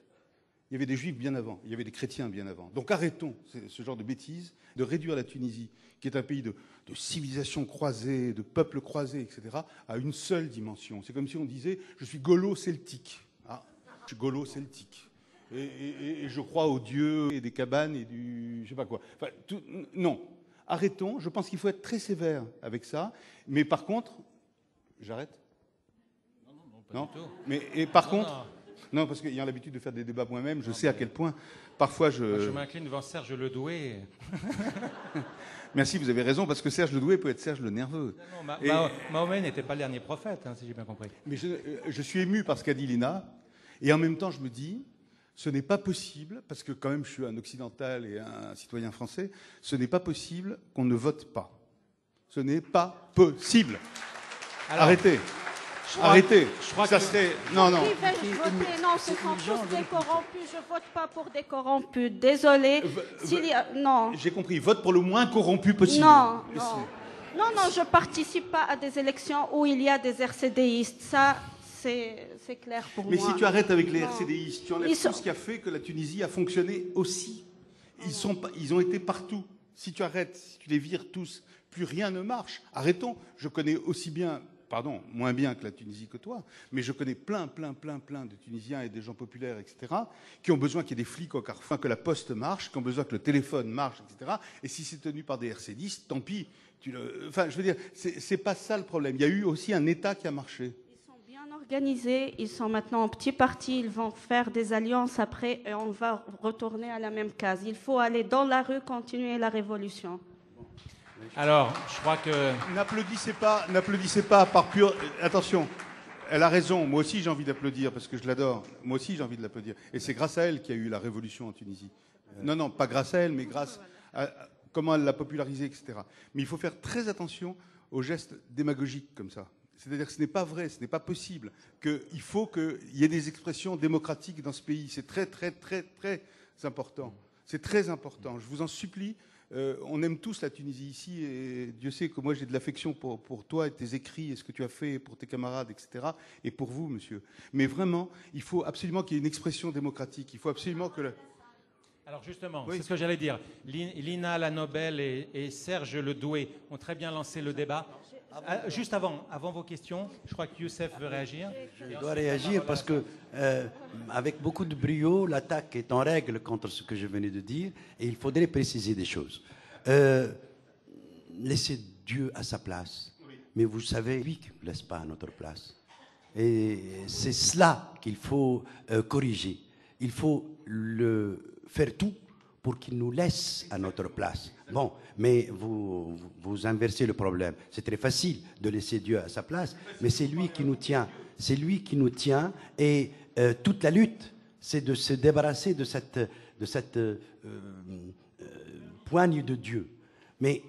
Il y avait des juifs bien avant, il y avait des chrétiens bien avant. Donc arrêtons ce genre de bêtises, de réduire la Tunisie, qui est un pays de civilisation croisée, de peuples croisés, etc., à une seule dimension. C'est comme si on disait « je suis gaulo-celtique ». Ah, je suis gaulo-celtique. Et je crois aux dieux et des cabanes et du... je sais pas quoi. Enfin, non, arrêtons. Je pense qu'il faut être très sévère avec ça. Mais par contre... J'arrête? Non, pas du tout. Mais, et par contre... Non, parce qu'ayant l'habitude de faire des débats moi-même, je sais à quel point, parfois je... Moi, je m'incline devant Serge Ledoué. Merci, vous avez raison, parce que Serge Ledoué peut être Serge le nerveux. Non, Mahomet n'était pas le dernier prophète, si j'ai bien compris. Mais je suis ému par ce qu'a dit Lina, et en même temps, je me dis... Ce n'est pas possible, parce que quand même je suis un occidental et un citoyen français, ce n'est pas possible qu'on ne vote pas. Ce n'est pas possible. Alors, arrêtez. Je crois ça que... serait... Non. Non, ce sont tous des corrompus. Je ne vote pas pour des corrompus. Désolé. Non. J'ai compris. Vote pour le moins corrompu possible. Non, je ne participe pas à des élections où il y a des RCDistes. Ça... C'est clair pour moi. Mais si tu arrêtes avec les RCDistes, tu enlèves tout ce qui a fait que la Tunisie a fonctionné aussi. Ils ont été partout. Si tu arrêtes, si tu les vires tous, plus rien ne marche. Arrêtons. Je connais aussi bien, moins bien que la Tunisie que toi, mais je connais plein de Tunisiens et des gens populaires, etc., qui ont besoin qu'il y ait des flics au carrefour, que la poste marche, qui ont besoin que le téléphone marche, etc. Et si c'est tenu par des RCDistes, tant pis. Enfin, je veux dire, c'est pas ça le problème. Il y a eu aussi un État qui a marché. Organisés, ils sont maintenant en petits partis, ils vont faire des alliances après et on va retourner à la même case. Il faut aller dans la rue, continuer la révolution. Alors, je crois que... N'applaudissez pas par pure... Attention, elle a raison. Moi aussi, j'ai envie d'applaudir parce que je l'adore. Moi aussi, j'ai envie de l'applaudir. Et c'est grâce à elle qu'il y a eu la révolution en Tunisie. Non, pas grâce à elle, mais grâce à comment elle l'a popularisée, etc. Mais il faut faire très attention aux gestes démagogiques comme ça. C'est-à-dire que ce n'est pas vrai, ce n'est pas possible. Il faut qu'il y ait des expressions démocratiques dans ce pays. C'est très, très, très, très important. C'est très important. Je vous en supplie. On aime tous la Tunisie ici, et Dieu sait que moi j'ai de l'affection pour toi et tes écrits et ce que tu as fait pour tes camarades, etc. Et pour vous, monsieur. Mais vraiment, il faut absolument qu'il y ait une expression démocratique. Il faut absolument que... Alors justement, Oui. c'est ce que j'allais dire. Lina La Nobel et Serge Ledoué ont très bien lancé le débat. Juste avant vos questions, je crois que Youssef veut réagir. Je dois réagir parce que, avec beaucoup de brio, l'attaque est en règle contre ce que je venais de dire et il faudrait préciser des choses. Laissez Dieu à sa place, mais vous savez, lui qui ne laisse pas à notre place. Et c'est cela qu'il faut corriger. Il faut faire tout pour qu'il nous laisse à notre place. Bon, mais vous inversez le problème. C'est très facile de laisser Dieu à sa place, mais c'est lui qui nous tient. C'est lui qui nous tient et toute la lutte, c'est de se débarrasser de cette poigne de Dieu. Mais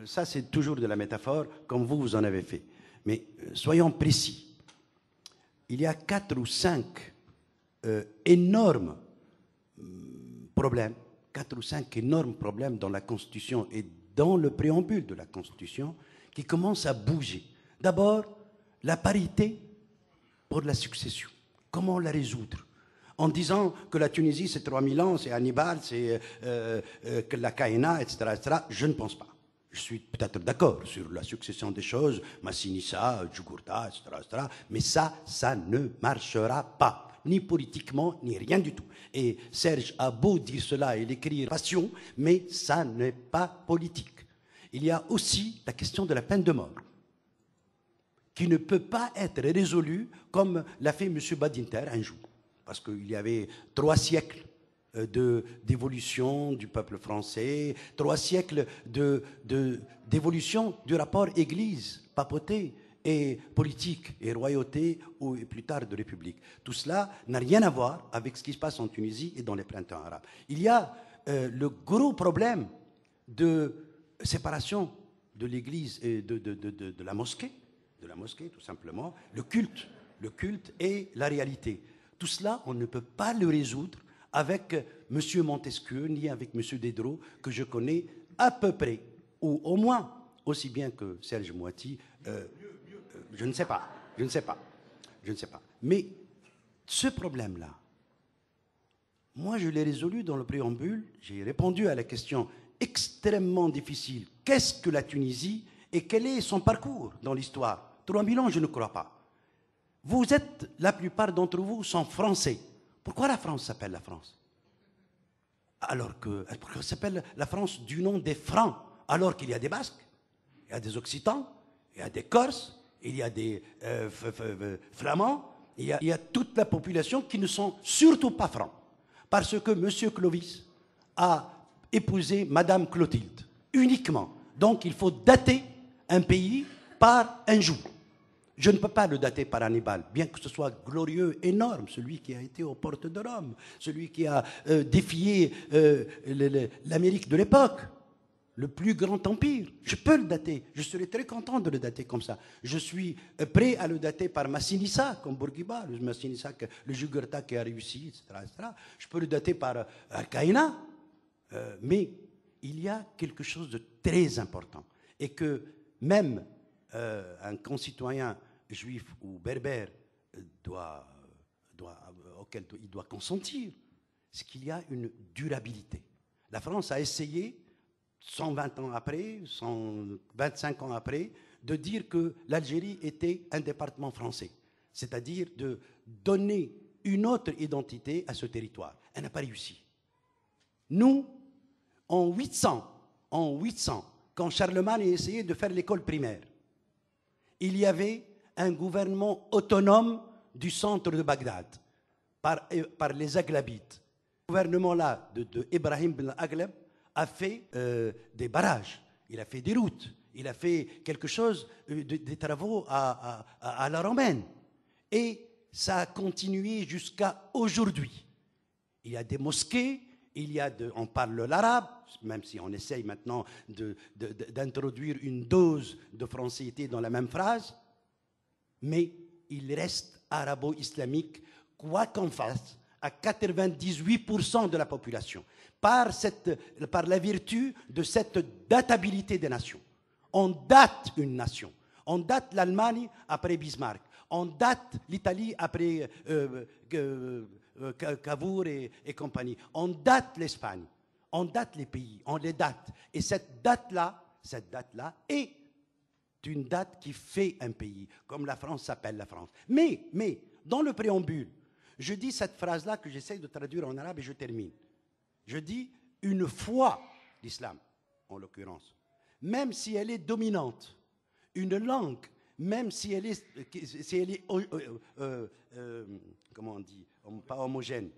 ça, c'est toujours de la métaphore, comme vous en avez fait. Mais soyons précis. Il y a 4 ou 5 énormes problèmes, 4 ou 5 énormes problèmes dans la Constitution et dans le préambule de la Constitution qui commencent à bouger. D'abord, la parité pour la succession. Comment la résoudre? En disant que la Tunisie, c'est 3000 ans, c'est Hannibal, c'est que la Kaina, etc., etc. Je ne pense pas. Je suis peut-être d'accord sur la succession des choses, Massinissa, Djugurta, etc., mais ça ne marchera pas. Ni politiquement, ni rien du tout. Et Serge a beau dire cela et l'écrire passion, mais ça n'est pas politique. Il y a aussi la question de la peine de mort, qui ne peut pas être résolue comme l'a fait M. Badinter un jour. Parce qu'il y avait 3 siècles d'évolution du peuple français, 3 siècles d'évolution du rapport Église-papauté, et politique, et royauté, ou et plus tard de république. Tout cela n'a rien à voir avec ce qui se passe en Tunisie et dans les printemps arabes. Il y a le gros problème de séparation de l'Église et de la mosquée, tout simplement, le culte et la réalité. Tout cela, on ne peut pas le résoudre avec M. Montesquieu, ni avec M. Diderot, que je connais à peu près, ou au moins aussi bien que Serge Moati. Je ne sais pas. Mais ce problème-là, moi je l'ai résolu dans le préambule, j'ai répondu à la question extrêmement difficile. Qu'est-ce que la Tunisie et quel est son parcours dans l'histoire? 3000 ans, je ne crois pas. Vous êtes, la plupart d'entre vous sont français. Pourquoi la France s'appelle la France? Pourquoi s'appelle la France du nom des Francs, alors qu'il y a des Basques, il y a des Occitans, il y a des Corses, il y a des Flamands, il y a toute la population qui ne sont surtout pas francs. Parce que M. Clovis a épousé Madame Clotilde, uniquement. Donc il faut dater un pays par un jour. Je ne peux pas le dater par Hannibal, bien que ce soit glorieux, énorme, celui qui a été aux portes de Rome, celui qui a défié l'Amérique de l'époque. Le plus grand empire. Je peux le dater. Je serais très content de le dater comme ça. Je suis prêt à le dater par Massinissa, comme Bourguiba, le Massinissa, le Jugurtha qui a réussi, etc. Je peux le dater par Al-Qaïna. Mais il y a quelque chose de très important. Et que même un concitoyen juif ou berbère auquel il doit consentir, c'est qu'il y a une durabilité. La France a essayé 120 ans après, 125 ans après, de dire que l'Algérie était un département français, c'est-à-dire de donner une autre identité à ce territoire. Elle n'a pas réussi. Nous, en 800, quand Charlemagne a essayé de faire l'école primaire, il y avait un gouvernement autonome du centre de Bagdad, par les Aghlabites. Ce gouvernement-là, de Ibrahim ben Aghlab, a fait des barrages, il a fait des routes, il a fait quelque chose, des travaux à la romaine. Et ça a continué jusqu'à aujourd'hui. Il y a des mosquées, on parle l'arabe, même si on essaye maintenant d'introduire une dose de francité dans la même phrase, mais il reste arabo-islamique, quoi qu'on fasse, à 98% de la population, par la vertu de cette databilité des nations. On date une nation. On date l'Allemagne après Bismarck. On date l'Italie après Cavour et compagnie. On date l'Espagne. On date les pays. On les date. Et cette date-là est une date qui fait un pays, comme la France s'appelle la France. Mais, dans le préambule, je dis cette phrase-là que j'essaie de traduire en arabe et je termine. Je dis une foi, l'islam, en l'occurrence, même si elle est dominante, une langue, même si elle est comment on dit, pas homogène,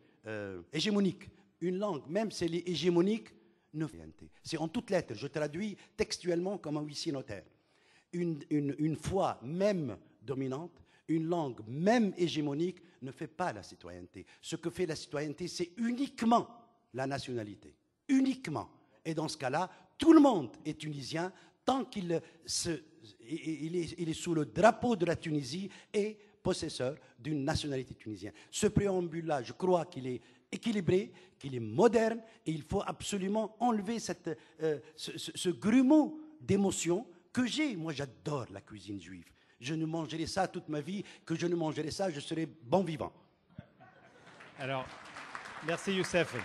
hégémonique, une langue, même si elle est hégémonique, ne fait. C'est en toutes lettres, je traduis textuellement comme un huissier notaire. Une foi même dominante, une langue même hégémonique ne fait pas la citoyenneté. Ce que fait la citoyenneté, c'est uniquement la nationalité. Uniquement. Et dans ce cas-là, tout le monde est tunisien tant qu'il est sous le drapeau de la Tunisie et possesseur d'une nationalité tunisienne. Ce préambule-là, je crois qu'il est équilibré, qu'il est moderne, et il faut absolument enlever ce grumeau d'émotions que j'ai. Moi, j'adore la cuisine juive. Je ne mangerai ça toute ma vie. Que je ne mangerai ça, je serai bon vivant. Alors, merci Youssef.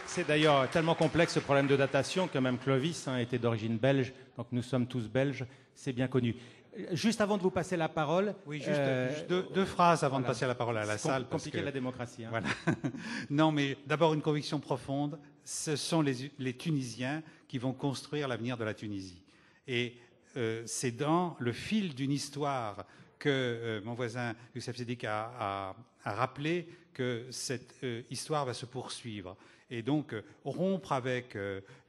C'est d'ailleurs tellement complexe ce problème de datation que même Clovis était d'origine belge, donc nous sommes tous belges, c'est bien connu. Juste avant de vous passer la parole... Oui, juste deux phrases avant de passer la parole à la salle. Compliqué la démocratie. Hein. Voilà. Non, mais d'abord une conviction profonde, ce sont les Tunisiens qui vont construire l'avenir de la Tunisie. Et c'est dans le fil d'une histoire que mon voisin Youssef Sedik a rappelé que cette histoire va se poursuivre. Et donc, rompre avec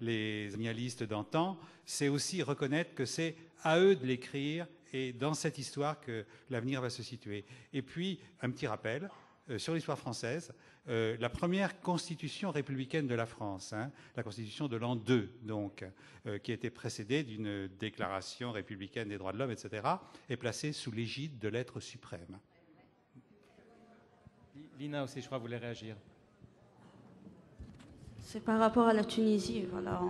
les colonialistes d'antan, c'est aussi reconnaître que c'est à eux de l'écrire et dans cette histoire que l'avenir va se situer. Et puis, un petit rappel sur l'histoire française, la première constitution républicaine de la France, la constitution de l'an 2, donc, qui a été précédée d'une déclaration républicaine des droits de l'homme, etc., est placée sous l'égide de l'être suprême. Lina aussi, je crois, voulait réagir. C'est par rapport à la Tunisie. Voilà.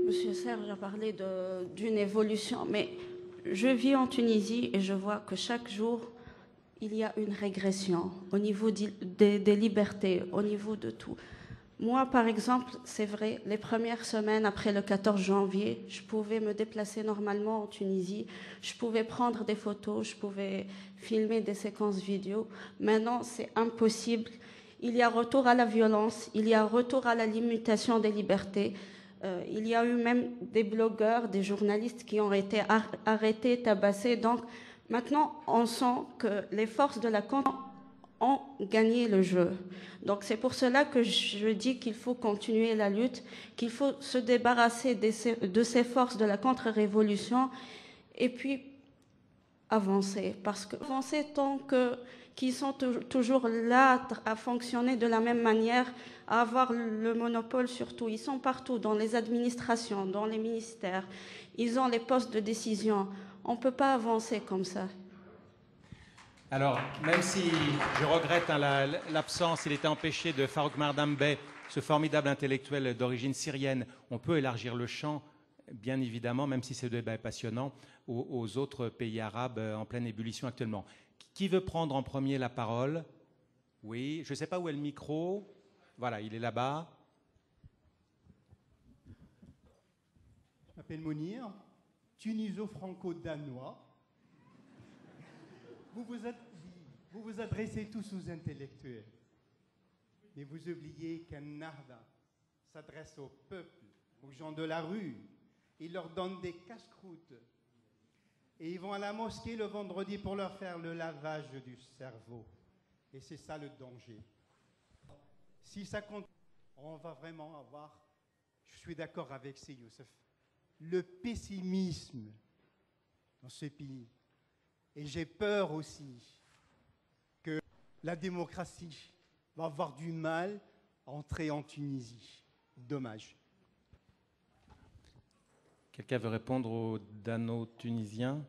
Monsieur Serge a parlé d'une évolution, mais je vis en Tunisie et je vois que chaque jour, il y a une régression au niveau des libertés, au niveau de tout. Moi, par exemple, c'est vrai, les premières semaines après le 14 janvier, je pouvais me déplacer normalement en Tunisie, je pouvais prendre des photos, je pouvais filmer des séquences vidéo. Maintenant, c'est impossible. Il y a retour à la violence, il y a retour à la limitation des libertés. Il y a eu même des blogueurs, des journalistes qui ont été arrêtés, tabassés. Donc maintenant, on sent que les forces de la contre ont gagné le jeu. Donc c'est pour cela que je dis qu'il faut continuer la lutte, qu'il faut se débarrasser de ces forces de la contre-révolution et puis avancer. Parce que avancer tant qu'ils sont toujours là à fonctionner de la même manière, à avoir le monopole surtout. Ils sont partout, dans les administrations, dans les ministères. Ils ont les postes de décision. On ne peut pas avancer comme ça. Alors, même si je regrette l'absence, il était empêché de Farouk Mardambey, ce formidable intellectuel d'origine syrienne, on peut élargir le champ, bien évidemment, même si ce débat est passionnant, aux autres pays arabes en pleine ébullition actuellement. Qui veut prendre en premier la parole? Oui, je ne sais pas où est le micro. Voilà, il est là-bas. Je m'appelle Mounir, tuniso-franco-danois. Vous vous adressez tous aux intellectuels, mais vous oubliez qu'un Nahda s'adresse au peuple, aux gens de la rue. Il leur donne des casse-croûtes. Et ils vont à la mosquée le vendredi pour leur faire le lavage du cerveau. Et c'est ça le danger. Si ça compte, on va vraiment avoir, je suis d'accord avec C. Youssef, le pessimisme dans ce pays. Et j'ai peur aussi que la démocratie va avoir du mal à entrer en Tunisie. Dommage. Quelqu'un veut répondre aux dano-tunisiens?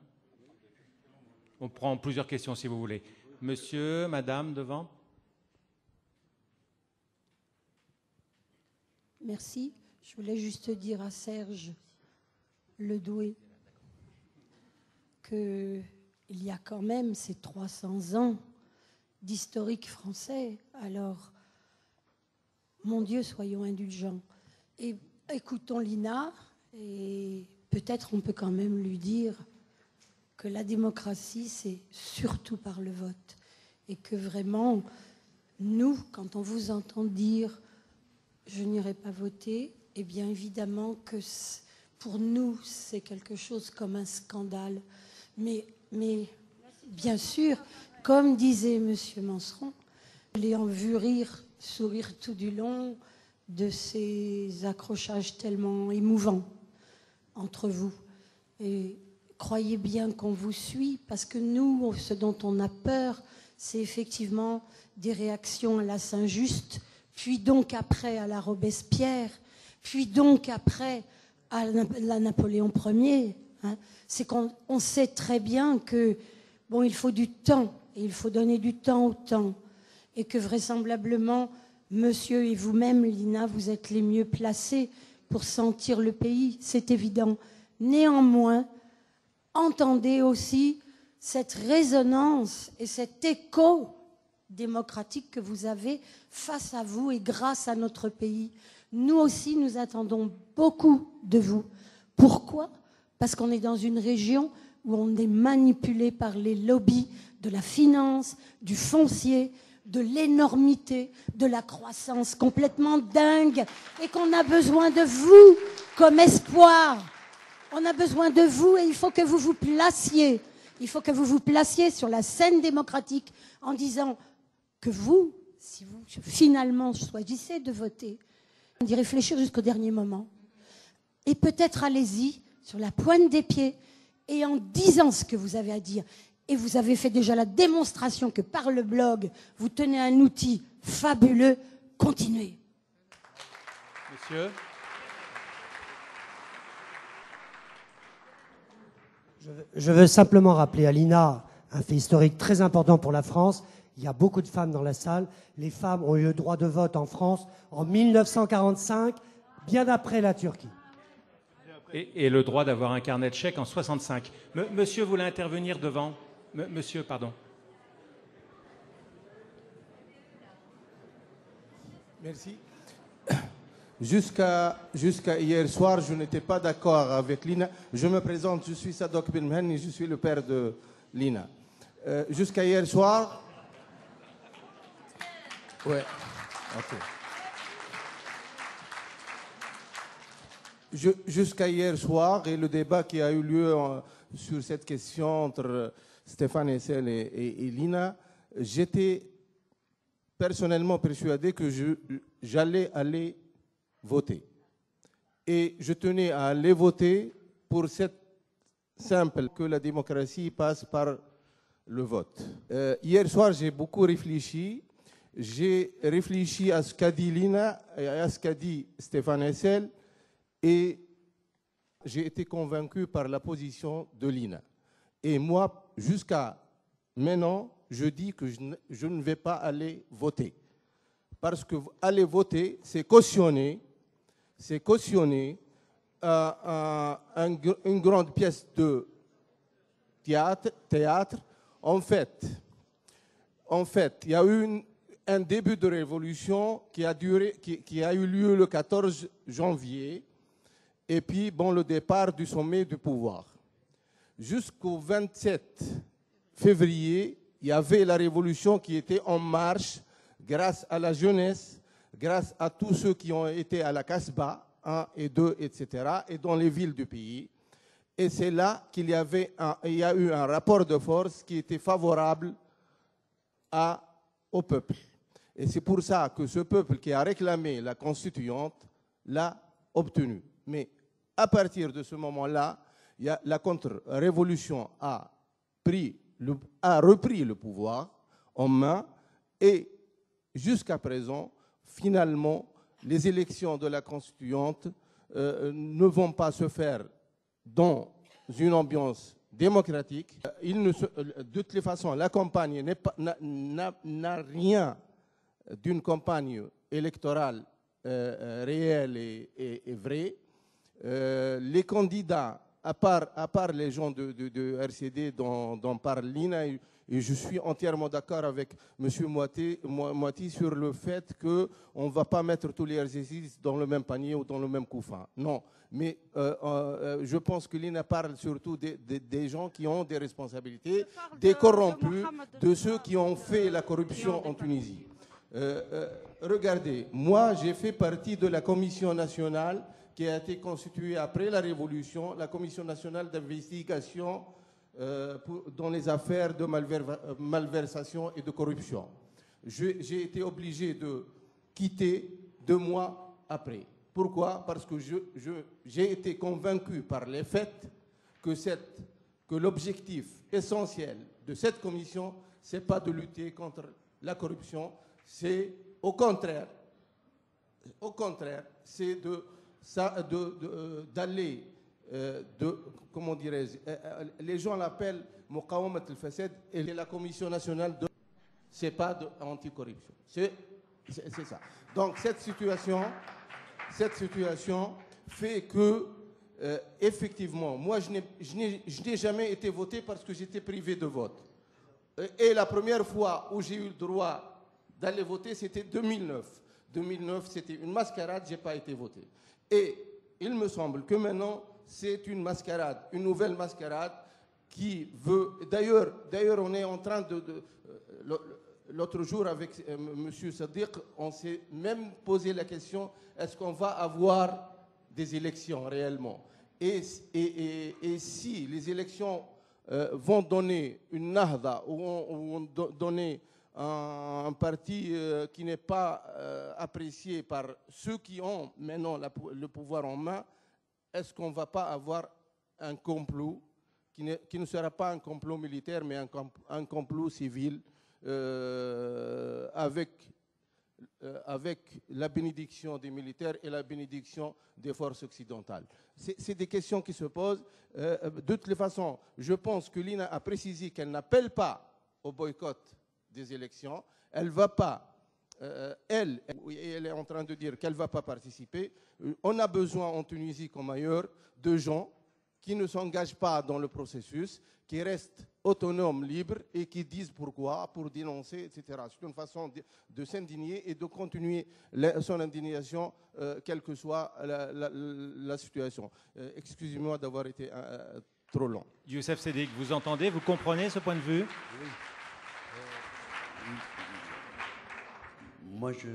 On prend plusieurs questions si vous voulez. Monsieur, madame, devant. Merci. Je voulais juste dire à Serge Ledoué qu'il y a quand même ces 300 ans d'historique français. Alors, mon Dieu, soyons indulgents. Et écoutons Lina, et peut-être on peut quand même lui dire que la démocratie, c'est surtout par le vote. Et que vraiment, nous, quand on vous entend dire « je n'irai pas voter », eh bien évidemment que pour nous, c'est quelque chose comme un scandale. Mais bien sûr, comme disait M. Manseron, l'ayant vu sourire tout du long de ces accrochages tellement émouvants entre vous. Et croyez bien qu'on vous suit, parce que nous, ce dont on a peur, c'est effectivement des réactions à la Saint-Just, puis donc après à la Robespierre, puis donc après à la Napoléon Ier. Hein. C'est qu'on sait très bien que, bon, il faut du temps, et il faut donner du temps au temps, et que vraisemblablement, monsieur et vous-même, Lina, vous êtes les mieux placés pour sentir le pays, c'est évident. Néanmoins, entendez aussi cette résonance et cet écho démocratique que vous avez face à vous et grâce à notre pays. Nous aussi, nous attendons beaucoup de vous. Pourquoi ? Parce qu'on est dans une région où on est manipulé par les lobbies de la finance, du foncier, de l'énormité, de la croissance complètement dingue, et qu'on a besoin de vous comme espoir. On a besoin de vous et il faut que vous vous placiez. Il faut que vous vous placiez sur la scène démocratique en disant que vous, si vous finalement choisissez de voter, d'y réfléchir jusqu'au dernier moment. Et peut-être allez-y sur la pointe des pieds et en disant ce que vous avez à dire. Et vous avez fait déjà la démonstration que par le blog, vous tenez un outil fabuleux. Continuez. Monsieur. Je veux simplement rappeler à Lina un fait historique très important pour la France. Il y a beaucoup de femmes dans la salle. Les femmes ont eu le droit de vote en France en 1945, bien après la Turquie. Et le droit d'avoir un carnet de chèques en 65. Monsieur voulait intervenir devant. Monsieur, pardon. Merci. Jusqu'à hier soir, je n'étais pas d'accord avec Lina. Je me présente, je suis Sadok Ben Mhenni, je suis le père de Lina. Jusqu'à hier soir... Ouais, ok. Jusqu'à hier soir, et le débat qui a eu lieu sur cette question entre Stéphane Hessel et Lina, j'étais personnellement persuadé que j'allais aller voter. Et je tenais à aller voter pour cette simple que la démocratie passe par le vote. Hier soir, j'ai beaucoup réfléchi. J'ai réfléchi à ce qu'a dit Lina et à ce qu'a dit Stéphane Hessel et j'ai été convaincu par la position de Lina. Et moi, jusqu'à maintenant, je dis que je ne vais pas aller voter. Parce que aller voter, c'est cautionner une grande pièce de théâtre. En fait, il y a eu un début de révolution qui a eu lieu le 14 janvier, et puis le départ du sommet du pouvoir. Jusqu'au 27 février, il y avait la révolution qui était en marche grâce à la jeunesse, grâce à tous ceux qui ont été à la Casbah 1 et 2, etc., et dans les villes du pays. Et c'est là qu'il y a eu un rapport de force qui était favorable au peuple. Et c'est pour ça que ce peuple qui a réclamé la constituante l'a obtenue. Mais à partir de ce moment-là, la contre-révolution a repris le pouvoir en main et jusqu'à présent, finalement, les élections de la constituante ne vont pas se faire dans une ambiance démocratique. De toutes les façons, la campagne n'a rien d'une campagne électorale réelle et vraie. Les candidats, à part les gens de RCD dont parle Lina, et je suis entièrement d'accord avec M. Moati sur le fait qu'on ne va pas mettre tous les RCD dans le même panier ou dans le même couffin. Non, mais je pense que Lina parle surtout des gens qui ont des responsabilités, des corrompus, de ceux qui ont fait la corruption en Tunisie. Regardez, moi j'ai fait partie de la commission nationale qui a été constituée après la Révolution, la commission nationale d'investigation dans les affaires de malversation et de corruption. J'ai été obligé de quitter 2 mois après. Pourquoi? Parce que j'ai été convaincu par les faits que l'objectif essentiel de cette commission, ce n'est pas de lutter contre la corruption, c'est au contraire, c'est d'aller, comment dirais-je, les gens l'appellent Muqawamat al-Fasad, et la Commission nationale de... C'est pas d'anticorruption. C'est ça. Donc cette situation fait que, effectivement, moi je n'ai jamais été voté parce que j'étais privé de vote. Et la première fois où j'ai eu le droit d'aller voter, c'était 2009. 2009, c'était une mascarade, je n'ai pas été voté. Et il me semble que maintenant, c'est une mascarade, une nouvelle mascarade qui veut... D'ailleurs, on est en train de l'autre jour, avec M. Sadiq, on s'est même posé la question, est-ce qu'on va avoir des élections réellement? Et si les élections vont donner une nahda, ou vont donner un parti qui n'est pas apprécié par ceux qui ont maintenant le pouvoir en main, est-ce qu'on ne va pas avoir un complot qui ne sera pas un complot militaire, mais un complot civil avec la bénédiction des militaires et la bénédiction des forces occidentales? C'est des questions qui se posent. De toutes les façons, je pense que Lina a précisé qu'elle n'appelle pas au boycott des élections. Elle ne va pas, elle est en train de dire qu'elle ne va pas participer. On a besoin en Tunisie comme ailleurs de gens qui ne s'engagent pas dans le processus, qui restent autonomes, libres et qui disent pourquoi, pour dénoncer, etc. C'est une façon de s'indigner et de continuer son indignation, quelle que soit la situation. Excusez-moi d'avoir été trop long. Youssef Sedik, vous entendez, vous comprenez ce point de vue? Oui. Moi, je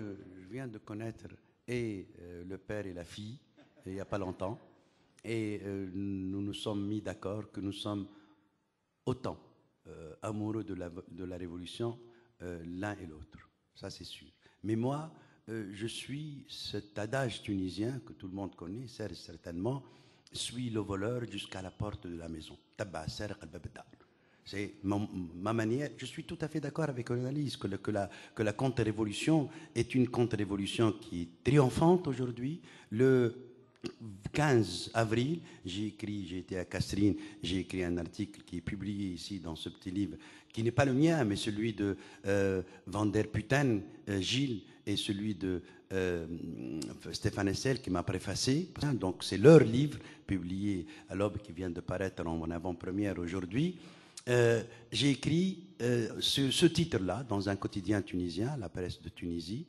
viens de connaître le père et la fille, il n'y a pas longtemps, et nous nous sommes mis d'accord que nous sommes autant amoureux de la révolution l'un et l'autre. Ça, c'est sûr. Mais moi, je suis cet adage tunisien que tout le monde connaît, certainement, suis le voleur jusqu'à la porte de la maison. C'est ma manière. Je suis tout à fait d'accord avec l'analyse que la contre-révolution est une contre-révolution qui est triomphante aujourd'hui. Le 15 avril, j'ai été à Kasserine, j'ai écrit un article qui est publié ici dans ce petit livre, qui n'est pas le mien, mais celui de Van der Putten, Gilles, et celui de Stéphane Hessel qui m'a préfacé. Donc c'est leur livre publié à l'Aube qui vient de paraître en avant-première aujourd'hui. J'ai écrit ce titre-là dans un quotidien tunisien, la presse de Tunisie,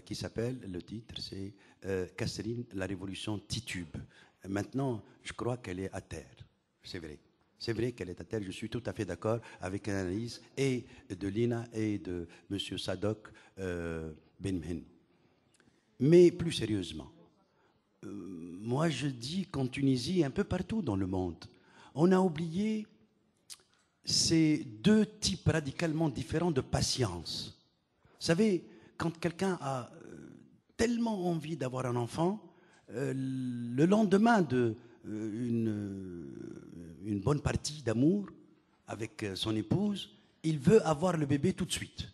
qui s'appelle, le titre c'est Kasserine, la révolution titube. Maintenant, je crois qu'elle est à terre. C'est vrai. C'est vrai qu'elle est à terre. Je suis tout à fait d'accord avec l'analyse et de Lina et de M. Sadok Benmhen. Mais plus sérieusement, moi je dis qu'en Tunisie, un peu partout dans le monde, on a oublié ces deux types radicalement différents de patience. Vous savez, quand quelqu'un a tellement envie d'avoir un enfant, le lendemain d'une bonne partie d'amour avec son épouse, il veut avoir le bébé tout de suite.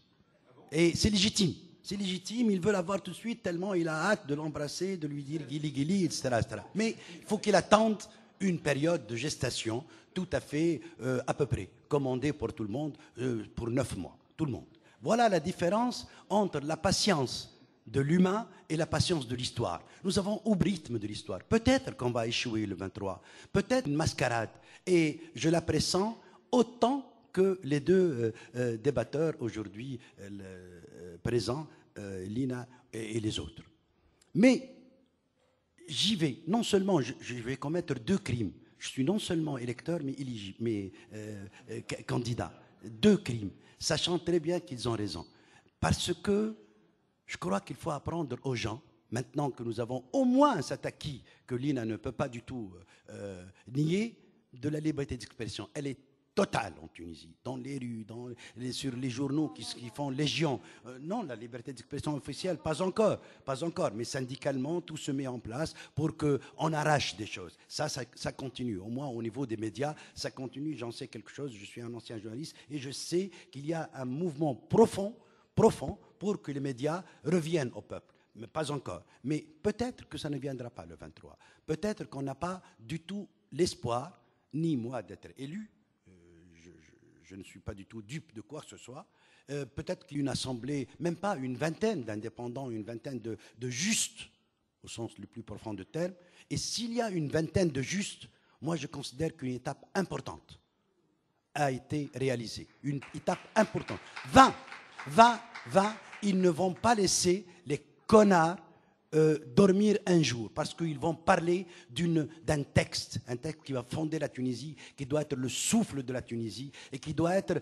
Et c'est légitime. C'est légitime, il veut l'avoir tout de suite tellement il a hâte de l'embrasser, de lui dire guili guili, etc., etc. Mais il faut qu'il attende une période de gestation tout à fait à peu près, commandée pour tout le monde pour 9 mois, tout le monde. Voilà la différence entre la patience de l'humain et la patience de l'histoire. Nous avons au rythme de l'histoire. Peut-être qu'on va échouer le 23, peut-être une mascarade. Et je la pressens autant que les deux débatteurs aujourd'hui présents, Lina et les autres. Mais j'y vais. Non seulement, je vais commettre 2 crimes. Je suis non seulement électeur, mais candidat. 2 crimes, sachant très bien qu'ils ont raison. Parce que je crois qu'il faut apprendre aux gens, maintenant que nous avons au moins cet acquis que Lina ne peut pas du tout nier, de la liberté d'expression. Elle est totale en Tunisie, dans les rues, sur les journaux qui font légion. Non, la liberté d'expression officielle, pas encore, mais syndicalement, tout se met en place pour qu'on arrache des choses. Ça continue, au moins au niveau des médias, ça continue, j'en sais quelque chose, je suis un ancien journaliste, et je sais qu'il y a un mouvement profond, pour que les médias reviennent au peuple. Mais pas encore. Mais peut-être que ça ne viendra pas le 23. Peut-être qu'on n'a pas du tout l'espoir, ni moi, d'être élu. Je ne suis pas du tout dupe de quoi que ce soit. Peut-être qu'une assemblée, même pas une vingtaine d'indépendants, une vingtaine de justes, au sens le plus profond du terme. Et s'il y a une vingtaine de justes, moi je considère qu'une étape importante a été réalisée. Une étape importante. 20, ils ne vont pas laisser les connards dormir un jour, parce qu'ils vont parler d'un texte, un texte qui va fonder la Tunisie, qui doit être le souffle de la Tunisie et qui doit être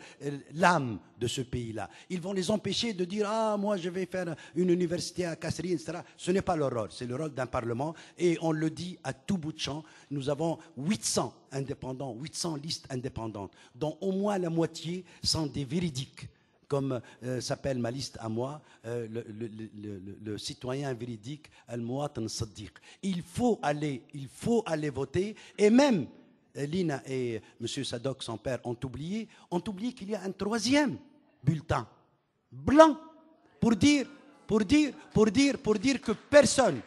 l'âme de ce pays-là. Ils vont les empêcher de dire « Ah, moi je vais faire une université à Kasserine, etc. » Ce n'est pas leur rôle, c'est le rôle d'un parlement, et on le dit à tout bout de champ. Nous avons 800 indépendants, 800 listes indépendantes, dont au moins la moitié sont des véridiques, comme s'appelle ma liste à moi, le citoyen véridique, Al-Muwatin Saddiq. Il faut aller voter, et même Lina et M. Sadok, son père, ont oublié qu'il y a un 3e bulletin blanc pour dire que personne,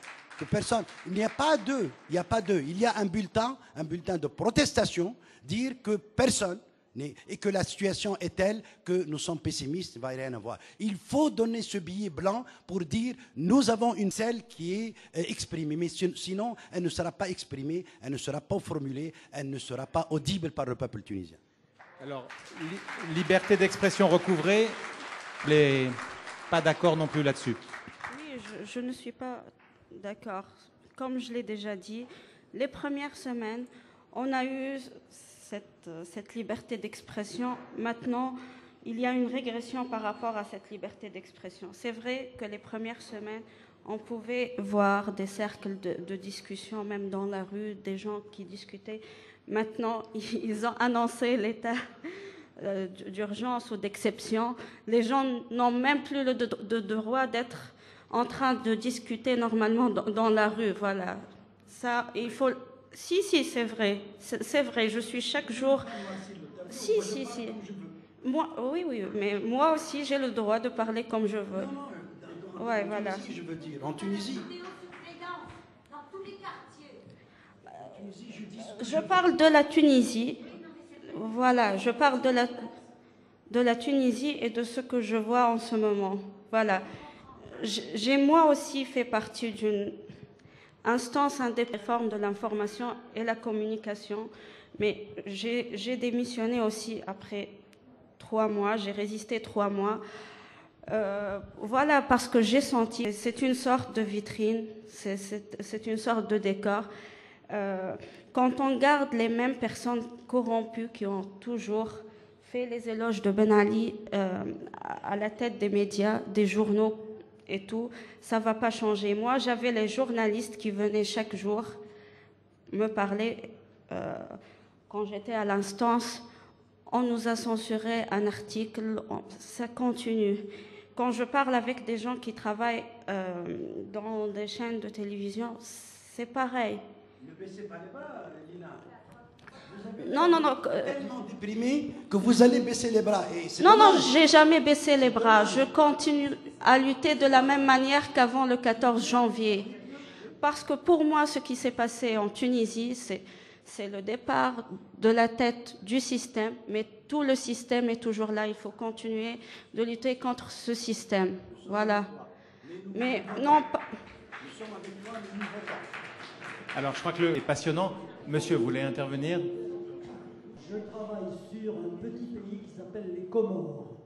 il n'y a pas deux, il y a un bulletin de protestation, dire que personne, et que la situation est telle que nous sommes pessimistes, il ne va rien avoir. Il faut donner ce billet blanc pour dire nous avons une celle qui est exprimée, mais sinon elle ne sera pas exprimée, elle ne sera pas formulée, elle ne sera pas audible par le peuple tunisien. Alors, liberté d'expression recouvrée, pas d'accord non plus là-dessus. Oui, je ne suis pas d'accord. Comme je l'ai déjà dit, les premières semaines, on a eu cette liberté d'expression. Maintenant, il y a une régression par rapport à cette liberté d'expression. C'est vrai que les premières semaines, on pouvait voir des cercles de discussion, même dans la rue, des gens qui discutaient. Maintenant, ils ont annoncé l'état d'urgence ou d'exception. Les gens n'ont même plus le droit d'être en train de discuter normalement dans la rue. Voilà. Ça, il faut... Si, c'est vrai. C'est vrai, je suis chaque jour... Si. Moi, oui, mais moi aussi, j'ai le droit de parler comme je veux. Ouais, voilà. Je veux dire, en Tunisie... Je parle de la Tunisie. Voilà, je parle de la Tunisie et de ce que je vois en ce moment. Voilà. J'ai moi aussi fait partie d'une instance indépendante de l'information et la communication, mais j'ai démissionné aussi après 3 mois, j'ai résisté 3 mois. Voilà, parce que j'ai senti, c'est une sorte de vitrine, c'est une sorte de décor. Quand on garde les mêmes personnes corrompues qui ont toujours fait les éloges de Ben Ali à la tête des médias, des journaux et tout, ça ne va pas changer. Moi, j'avais les journalistes qui venaient chaque jour me parler. Quand j'étais à l'instance, on nous a censuré un article, ça continue. Quand je parle avec des gens qui travaillent dans des chaînes de télévision, c'est pareil. Ne baissez pas les bras, Lina. Non. Tellement déprimé que vous allez baisser les bras. Non, j'ai jamais baissé les bras. Je continue à lutter de la même manière qu'avant le 14 janvier. Parce que pour moi, ce qui s'est passé en Tunisie, c'est le départ de la tête du système, mais tout le système est toujours là. Il faut continuer de lutter contre ce système. Voilà. Mais non pas... Alors, je crois que c'est passionnant. Monsieur, vous voulez intervenir? Je travaille sur un petit pays qui s'appelle les Comores.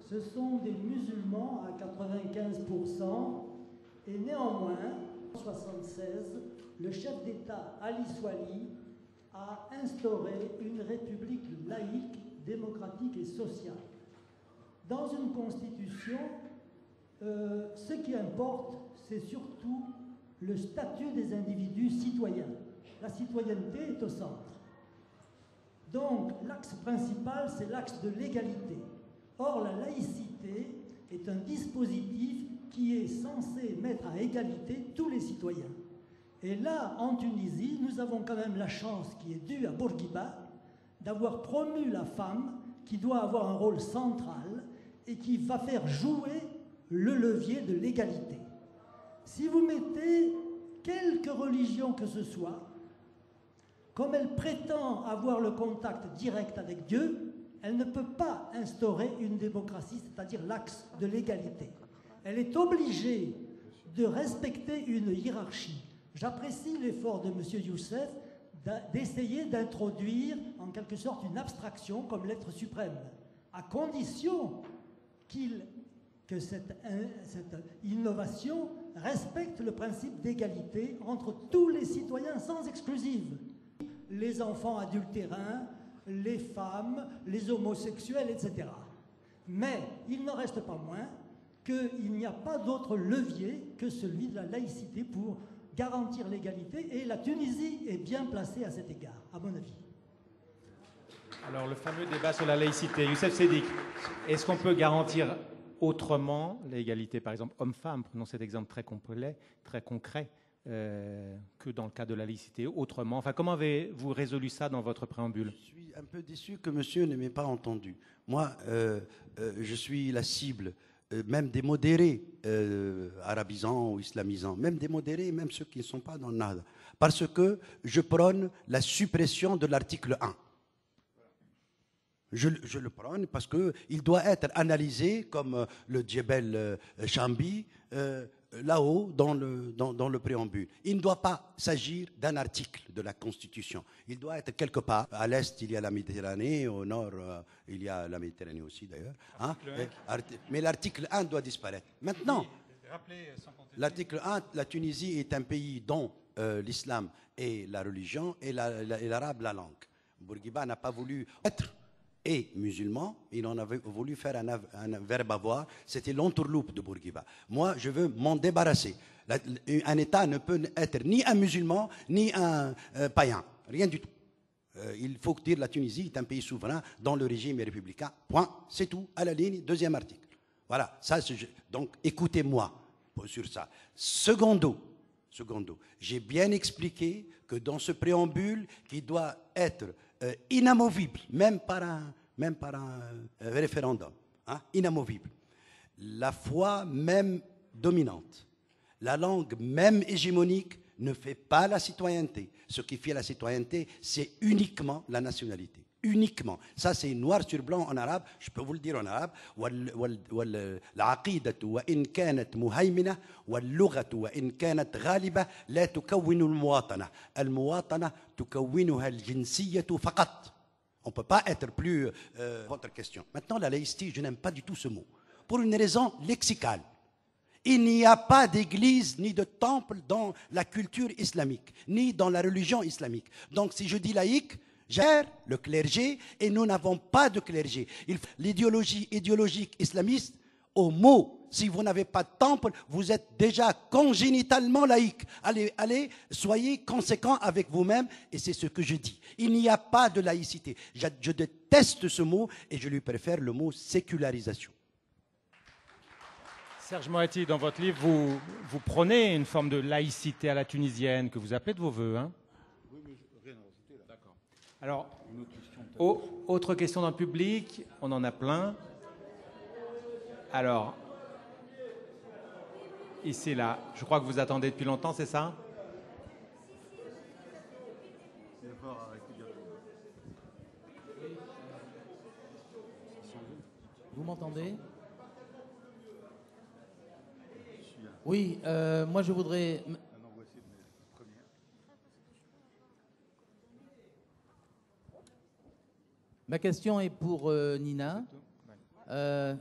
Ce sont des musulmans à 95%, et néanmoins, en 1976, le chef d'État Ali Swali a instauré une république laïque, démocratique et sociale. Dans une constitution, ce qui importe, c'est surtout le statut des individus citoyens. La citoyenneté est au centre. Donc, l'axe principal, c'est l'axe de l'égalité. Or, la laïcité est un dispositif qui est censé mettre à égalité tous les citoyens. Et là, en Tunisie, nous avons quand même la chance qui est due à Bourguiba d'avoir promu la femme qui doit avoir un rôle central et qui va faire jouer le levier de l'égalité. Si vous mettez quelque religion que ce soit, comme elle prétend avoir le contact direct avec Dieu, elle ne peut pas instaurer une démocratie, c'est-à-dire l'axe de l'égalité. Elle est obligée de respecter une hiérarchie. J'apprécie l'effort de M. Youssef d'essayer d'introduire en quelque sorte une abstraction comme l'être suprême, à condition que cette innovation respecte le principe d'égalité entre tous les citoyens sans exclusive. Les enfants adultérins, les femmes, les homosexuels, etc. Mais il n'en reste pas moins qu'il n'y a pas d'autre levier que celui de la laïcité pour garantir l'égalité, et la Tunisie est bien placée à cet égard, à mon avis. Alors, le fameux débat sur la laïcité. Youssef Sedik, est-ce qu'on peut garantir autrement l'égalité, par exemple, homme-femme, prenons cet exemple très complet, très concret, que dans le cas de la laïcité, autrement? Enfin, comment avez-vous résolu ça dans votre préambule? Je suis un peu déçu que monsieur ne m'ait pas entendu. Moi, je suis la cible, même des modérés arabisants ou islamisants, même des modérés, même ceux qui ne sont pas dans le nada, parce que je prône la suppression de l'article 1. Je le prône parce qu'il doit être analysé comme le Djebel Chambi, là-haut dans le préambule. Il ne doit pas s'agir d'un article de la Constitution. Il doit être quelque part. À l'est, il y a la Méditerranée, au nord, il y a la Méditerranée aussi d'ailleurs. Hein? Mais l'article 1 doit disparaître. Maintenant, l'article 1, la Tunisie est un pays dont l'islam est la religion et l'arabe la langue. Bourguiba n'a pas voulu être et musulman, il en avait voulu faire un verbe avoir, c'était l'entourloupe de Bourguiba. Moi, je veux m'en débarrasser. Un État ne peut être ni un musulman, ni un païen, rien du tout. Il faut dire la Tunisie est un pays souverain dont le régime est républicain, point, c'est tout, à la ligne, deuxième article. Voilà, ça, donc écoutez-moi sur ça. Secondo, j'ai bien expliqué que dans ce préambule, qui doit être inamovible, même par un référendum, hein, inamovible. La foi même dominante, la langue même hégémonique ne fait pas la citoyenneté. Ce qui fait la citoyenneté, c'est uniquement la nationalité. Uniquement. Ça, c'est noir sur blanc en arabe. Je peux vous le dire en arabe. العقيدة وإن كانت مهيمنة واللغة وإن كانت غالبة لا تكون المواطنة. المواطنة تكونها الجنسية فقط. On ne peut pas être plus... votre question. Maintenant, la laïcité, je n'aime pas du tout ce mot. Pour une raison lexicale. Il n'y a pas d'église ni de temple dans la culture islamique, ni dans la religion islamique. Donc, si je dis laïque, gère le clergé et nous n'avons pas de clergé. L'idéologie idéologique islamiste, au mot, si vous n'avez pas de temple, vous êtes déjà congénitalement laïque. Allez, soyez conséquents avec vous-même et c'est ce que je dis. Il n'y a pas de laïcité. Je déteste ce mot et je lui préfère le mot sécularisation. Serge Moati, dans votre livre, vous prônez une forme de laïcité à la tunisienne que vous appelez de vos voeux, hein? Alors, autre question dans le public, on en a plein. Alors, ici, là, je crois que vous attendez depuis longtemps, c'est ça? m'entendez? Oui, moi je voudrais... Ma question est pour Nina. Attendez.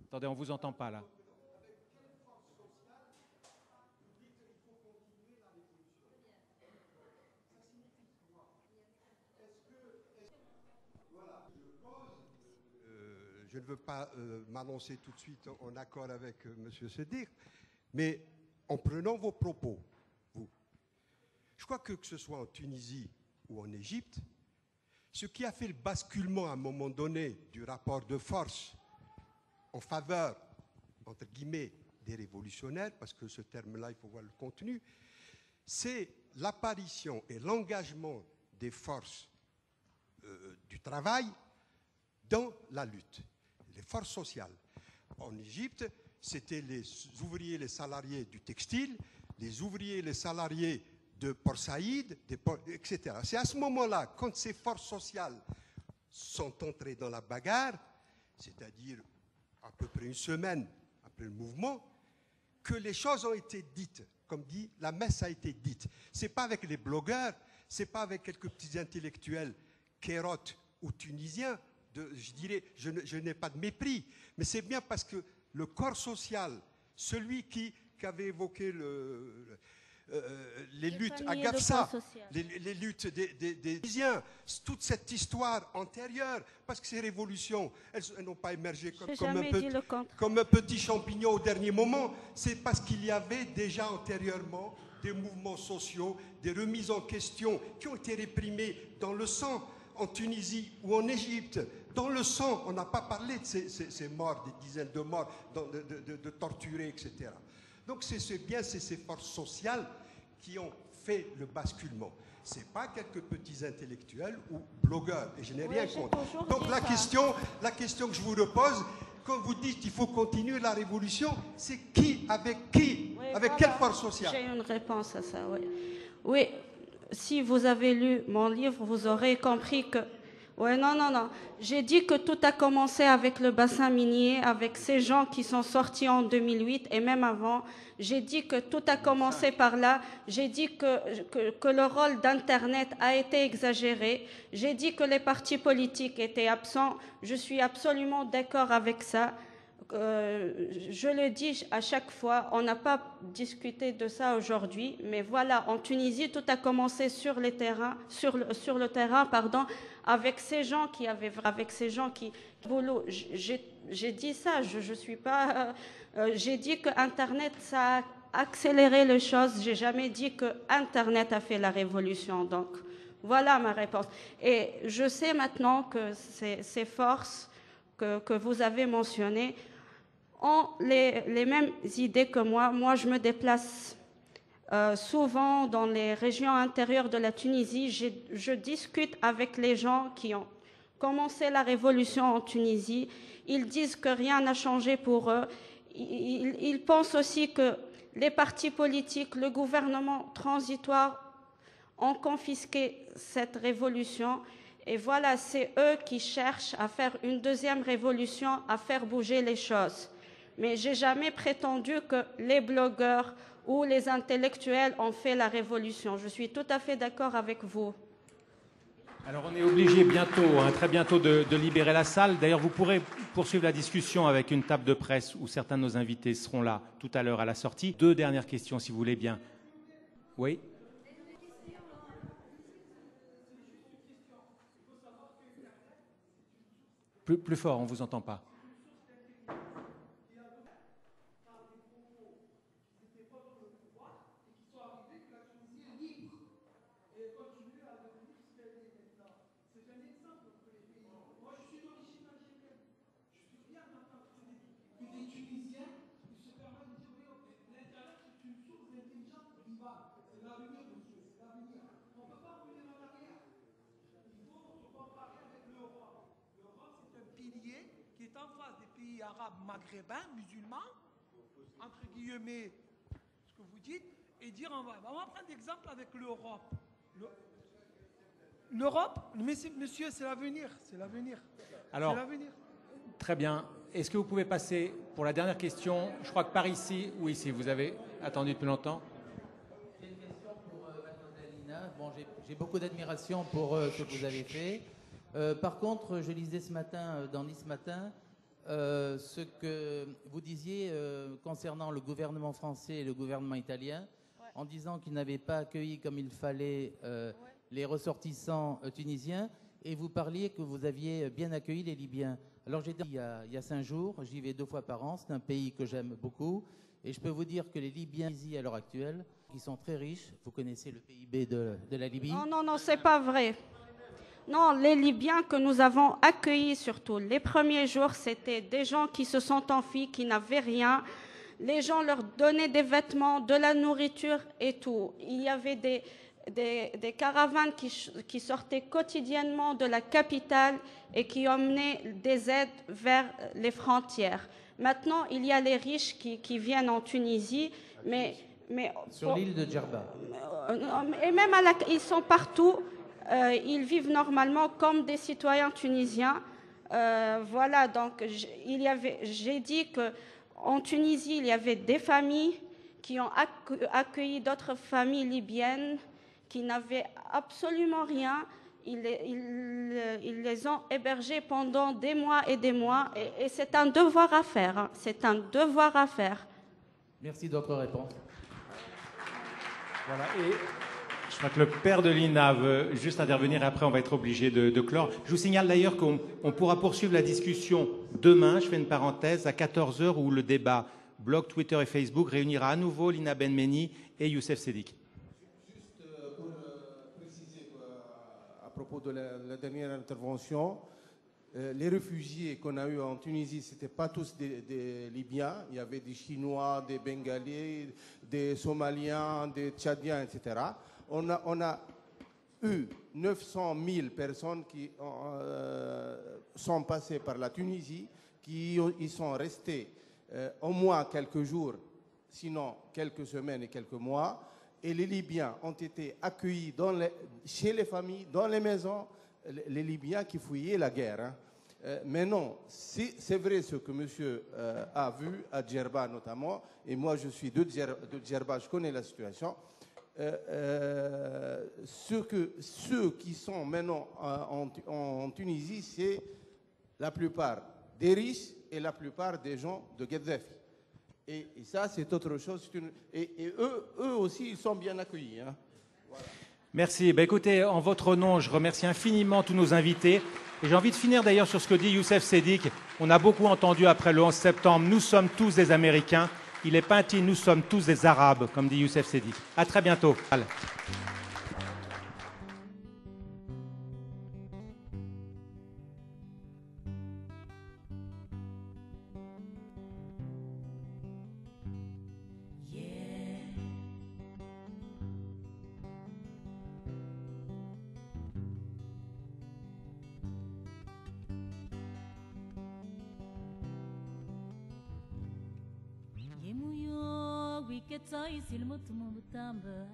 Attendez, on ne vous entend pas là. Je ne veux pas m'annoncer tout de suite en accord avec M. Sédir, mais en prenant vos propos, vous, je crois que ce soit en Tunisie ou en Égypte, ce qui a fait le basculement à un moment donné du rapport de force en faveur, entre guillemets, des révolutionnaires, parce que ce terme-là, il faut voir le contenu, c'est l'apparition et l'engagement des forces du travail dans la lutte, les forces sociales. En Égypte, c'était les ouvriers, les salariés du textile, les ouvriers, les salariés de Port Saïd, etc. C'est à ce moment-là, quand ces forces sociales sont entrées dans la bagarre, c'est-à-dire à peu près une semaine après le mouvement, que les choses ont été dites. Comme dit, la messe a été dite. Ce n'est pas avec les blogueurs, ce n'est pas avec quelques petits intellectuels kérotes ou tunisiens, je dirais, je n'ai pas de mépris, mais c'est bien parce que le corps social, celui qui avait évoqué les luttes à Gafsa, les luttes des Tunisiens, toute cette histoire antérieure, parce que ces révolutions, elles n'ont pas émergé comme un petit champignon au dernier moment, c'est parce qu'il y avait déjà antérieurement des mouvements sociaux, des remises en question qui ont été réprimées dans le sang, en Tunisie ou en Égypte. Dans le sang, on n'a pas parlé de ces morts, des dizaines de morts, de torturés, etc. Donc c'est bien ces forces sociales qui ont fait le basculement. Ce n'est pas quelques petits intellectuels ou blogueurs, et je n'ai rien contre. Donc la question que je vous repose, quand vous dites qu'il faut continuer la révolution, c'est qui? Avec quelle force sociale? J'ai une réponse à ça, oui. Oui, si vous avez lu mon livre, vous aurez compris que... Oui, non. J'ai dit que tout a commencé avec le bassin minier, avec ces gens qui sont sortis en 2008 et même avant. J'ai dit que tout a commencé par là. J'ai dit que le rôle d'Internet a été exagéré. J'ai dit que les partis politiques étaient absents. Je suis absolument d'accord avec ça. Je le dis à chaque fois, on n'a pas discuté de ça aujourd'hui, mais voilà, en Tunisie, tout a commencé sur le terrain, avec ces gens qui boulot. J'ai dit ça, je suis pas. J'ai dit que Internet ça a accéléré les choses. J'ai jamais dit que Internet a fait la révolution. Donc voilà ma réponse. Et je sais maintenant que ces forces que vous avez mentionnées ont les mêmes idées que moi. Moi, je me déplace souvent dans les régions intérieures de la Tunisie. Je discute avec les gens qui ont commencé la révolution en Tunisie. Ils disent que rien n'a changé pour eux. Ils pensent aussi que les partis politiques, le gouvernement transitoire ont confisqué cette révolution. Et voilà, c'est eux qui cherchent à faire une deuxième révolution, à faire bouger les choses. Mais je n'ai jamais prétendu que les blogueurs ou les intellectuels ont fait la révolution. Je suis tout à fait d'accord avec vous. Alors on est obligé bientôt, très bientôt, de libérer la salle. D'ailleurs, vous pourrez poursuivre la discussion avec une table de presse où certains de nos invités seront là tout à l'heure à la sortie. 2 dernières questions, si vous voulez bien. Oui ? Plus fort, on ne vous entend pas. Maghrébins, musulmans, entre guillemets, ce que vous dites, et dire on va prendre l'exemple avec l'Europe. l'Europe, monsieur, c'est l'avenir. C'est l'avenir. Alors, C'est l'avenir. très bien. Est-ce que vous pouvez passer pour la dernière question? Je crois que par ici, ou ici, vous avez attendu depuis longtemps. J'ai une question pour mademoiselle Lina. Bon, j'ai beaucoup d'admiration pour ce que vous avez fait. Par contre, je lisais ce matin, dans Nice Matin, ce que vous disiez concernant le gouvernement français et le gouvernement italien, en disant qu'ils n'avaient pas accueilli comme il fallait les ressortissants tunisiens, et vous parliez que vous aviez bien accueilli les Libyens. Alors j'étais il y a 5 jours, j'y vais 2 fois par an, c'est un pays que j'aime beaucoup, et je peux vous dire que les Libyens ici à l'heure actuelle, qui sont très riches, vous connaissez le PIB de la Libye. Non, c'est pas vrai. Non, les Libyens que nous avons accueillis surtout, les premiers jours, c'était des gens qui se sont enfuis, qui n'avaient rien. Les gens leur donnaient des vêtements, de la nourriture et tout. Il y avait des caravanes qui sortaient quotidiennement de la capitale et qui emmenaient des aides vers les frontières. Maintenant, il y a les riches qui viennent en Tunisie, mais sur l'île de Djerba. Et même ils sont partout. Ils vivent normalement comme des citoyens tunisiens. Voilà, donc j'ai dit qu'en Tunisie, il y avait des familles qui ont accueilli d'autres familles libyennes qui n'avaient absolument rien. Ils les ont hébergés pendant des mois et des mois. Et c'est un devoir à faire. Hein. C'est un devoir à faire. Merci de votre réponse. Voilà, et je crois que le père de Lina veut juste intervenir et après on va être obligé de clore. Je vous signale d'ailleurs qu'on pourra poursuivre la discussion demain, je fais une parenthèse, à 14 h où le débat blog, Twitter et Facebook réunira à nouveau Lina Benmeni et Youssef Sedik. Juste pour préciser à propos de la dernière intervention, les réfugiés qu'on a eus en Tunisie, ce n'étaient pas tous des Libyens. Il y avait des Chinois, des Bengalais, des Somaliens, des Tchadiens, etc. On a eu 900 000 personnes qui sont passées par la Tunisie, qui y sont restées au moins quelques jours, sinon quelques semaines et quelques mois. Et les Libyens ont été accueillis chez les familles, dans les maisons, les Libyens qui fouillaient la guerre. Hein. Mais non, c'est vrai ce que monsieur a vu à Djerba notamment, et moi je suis de Djerba, je connais la situation. Ceux qui sont maintenant en Tunisie, c'est la plupart des riches et la plupart des gens de Kadhafi. Et ça, c'est autre chose. Et eux aussi, ils sont bien accueillis. Hein. Voilà. Merci. Ben, écoutez, en votre nom, je remercie infiniment tous nos invités. Et j'ai envie de finir d'ailleurs sur ce que dit Youssef Sedik. On a beaucoup entendu après le 11 septembre, nous sommes tous des Américains. Il est pas dit, nous sommes tous des Arabes, comme dit Youssef Sedik. À très bientôt. Yemuyo wiketsa isilmutumu tamba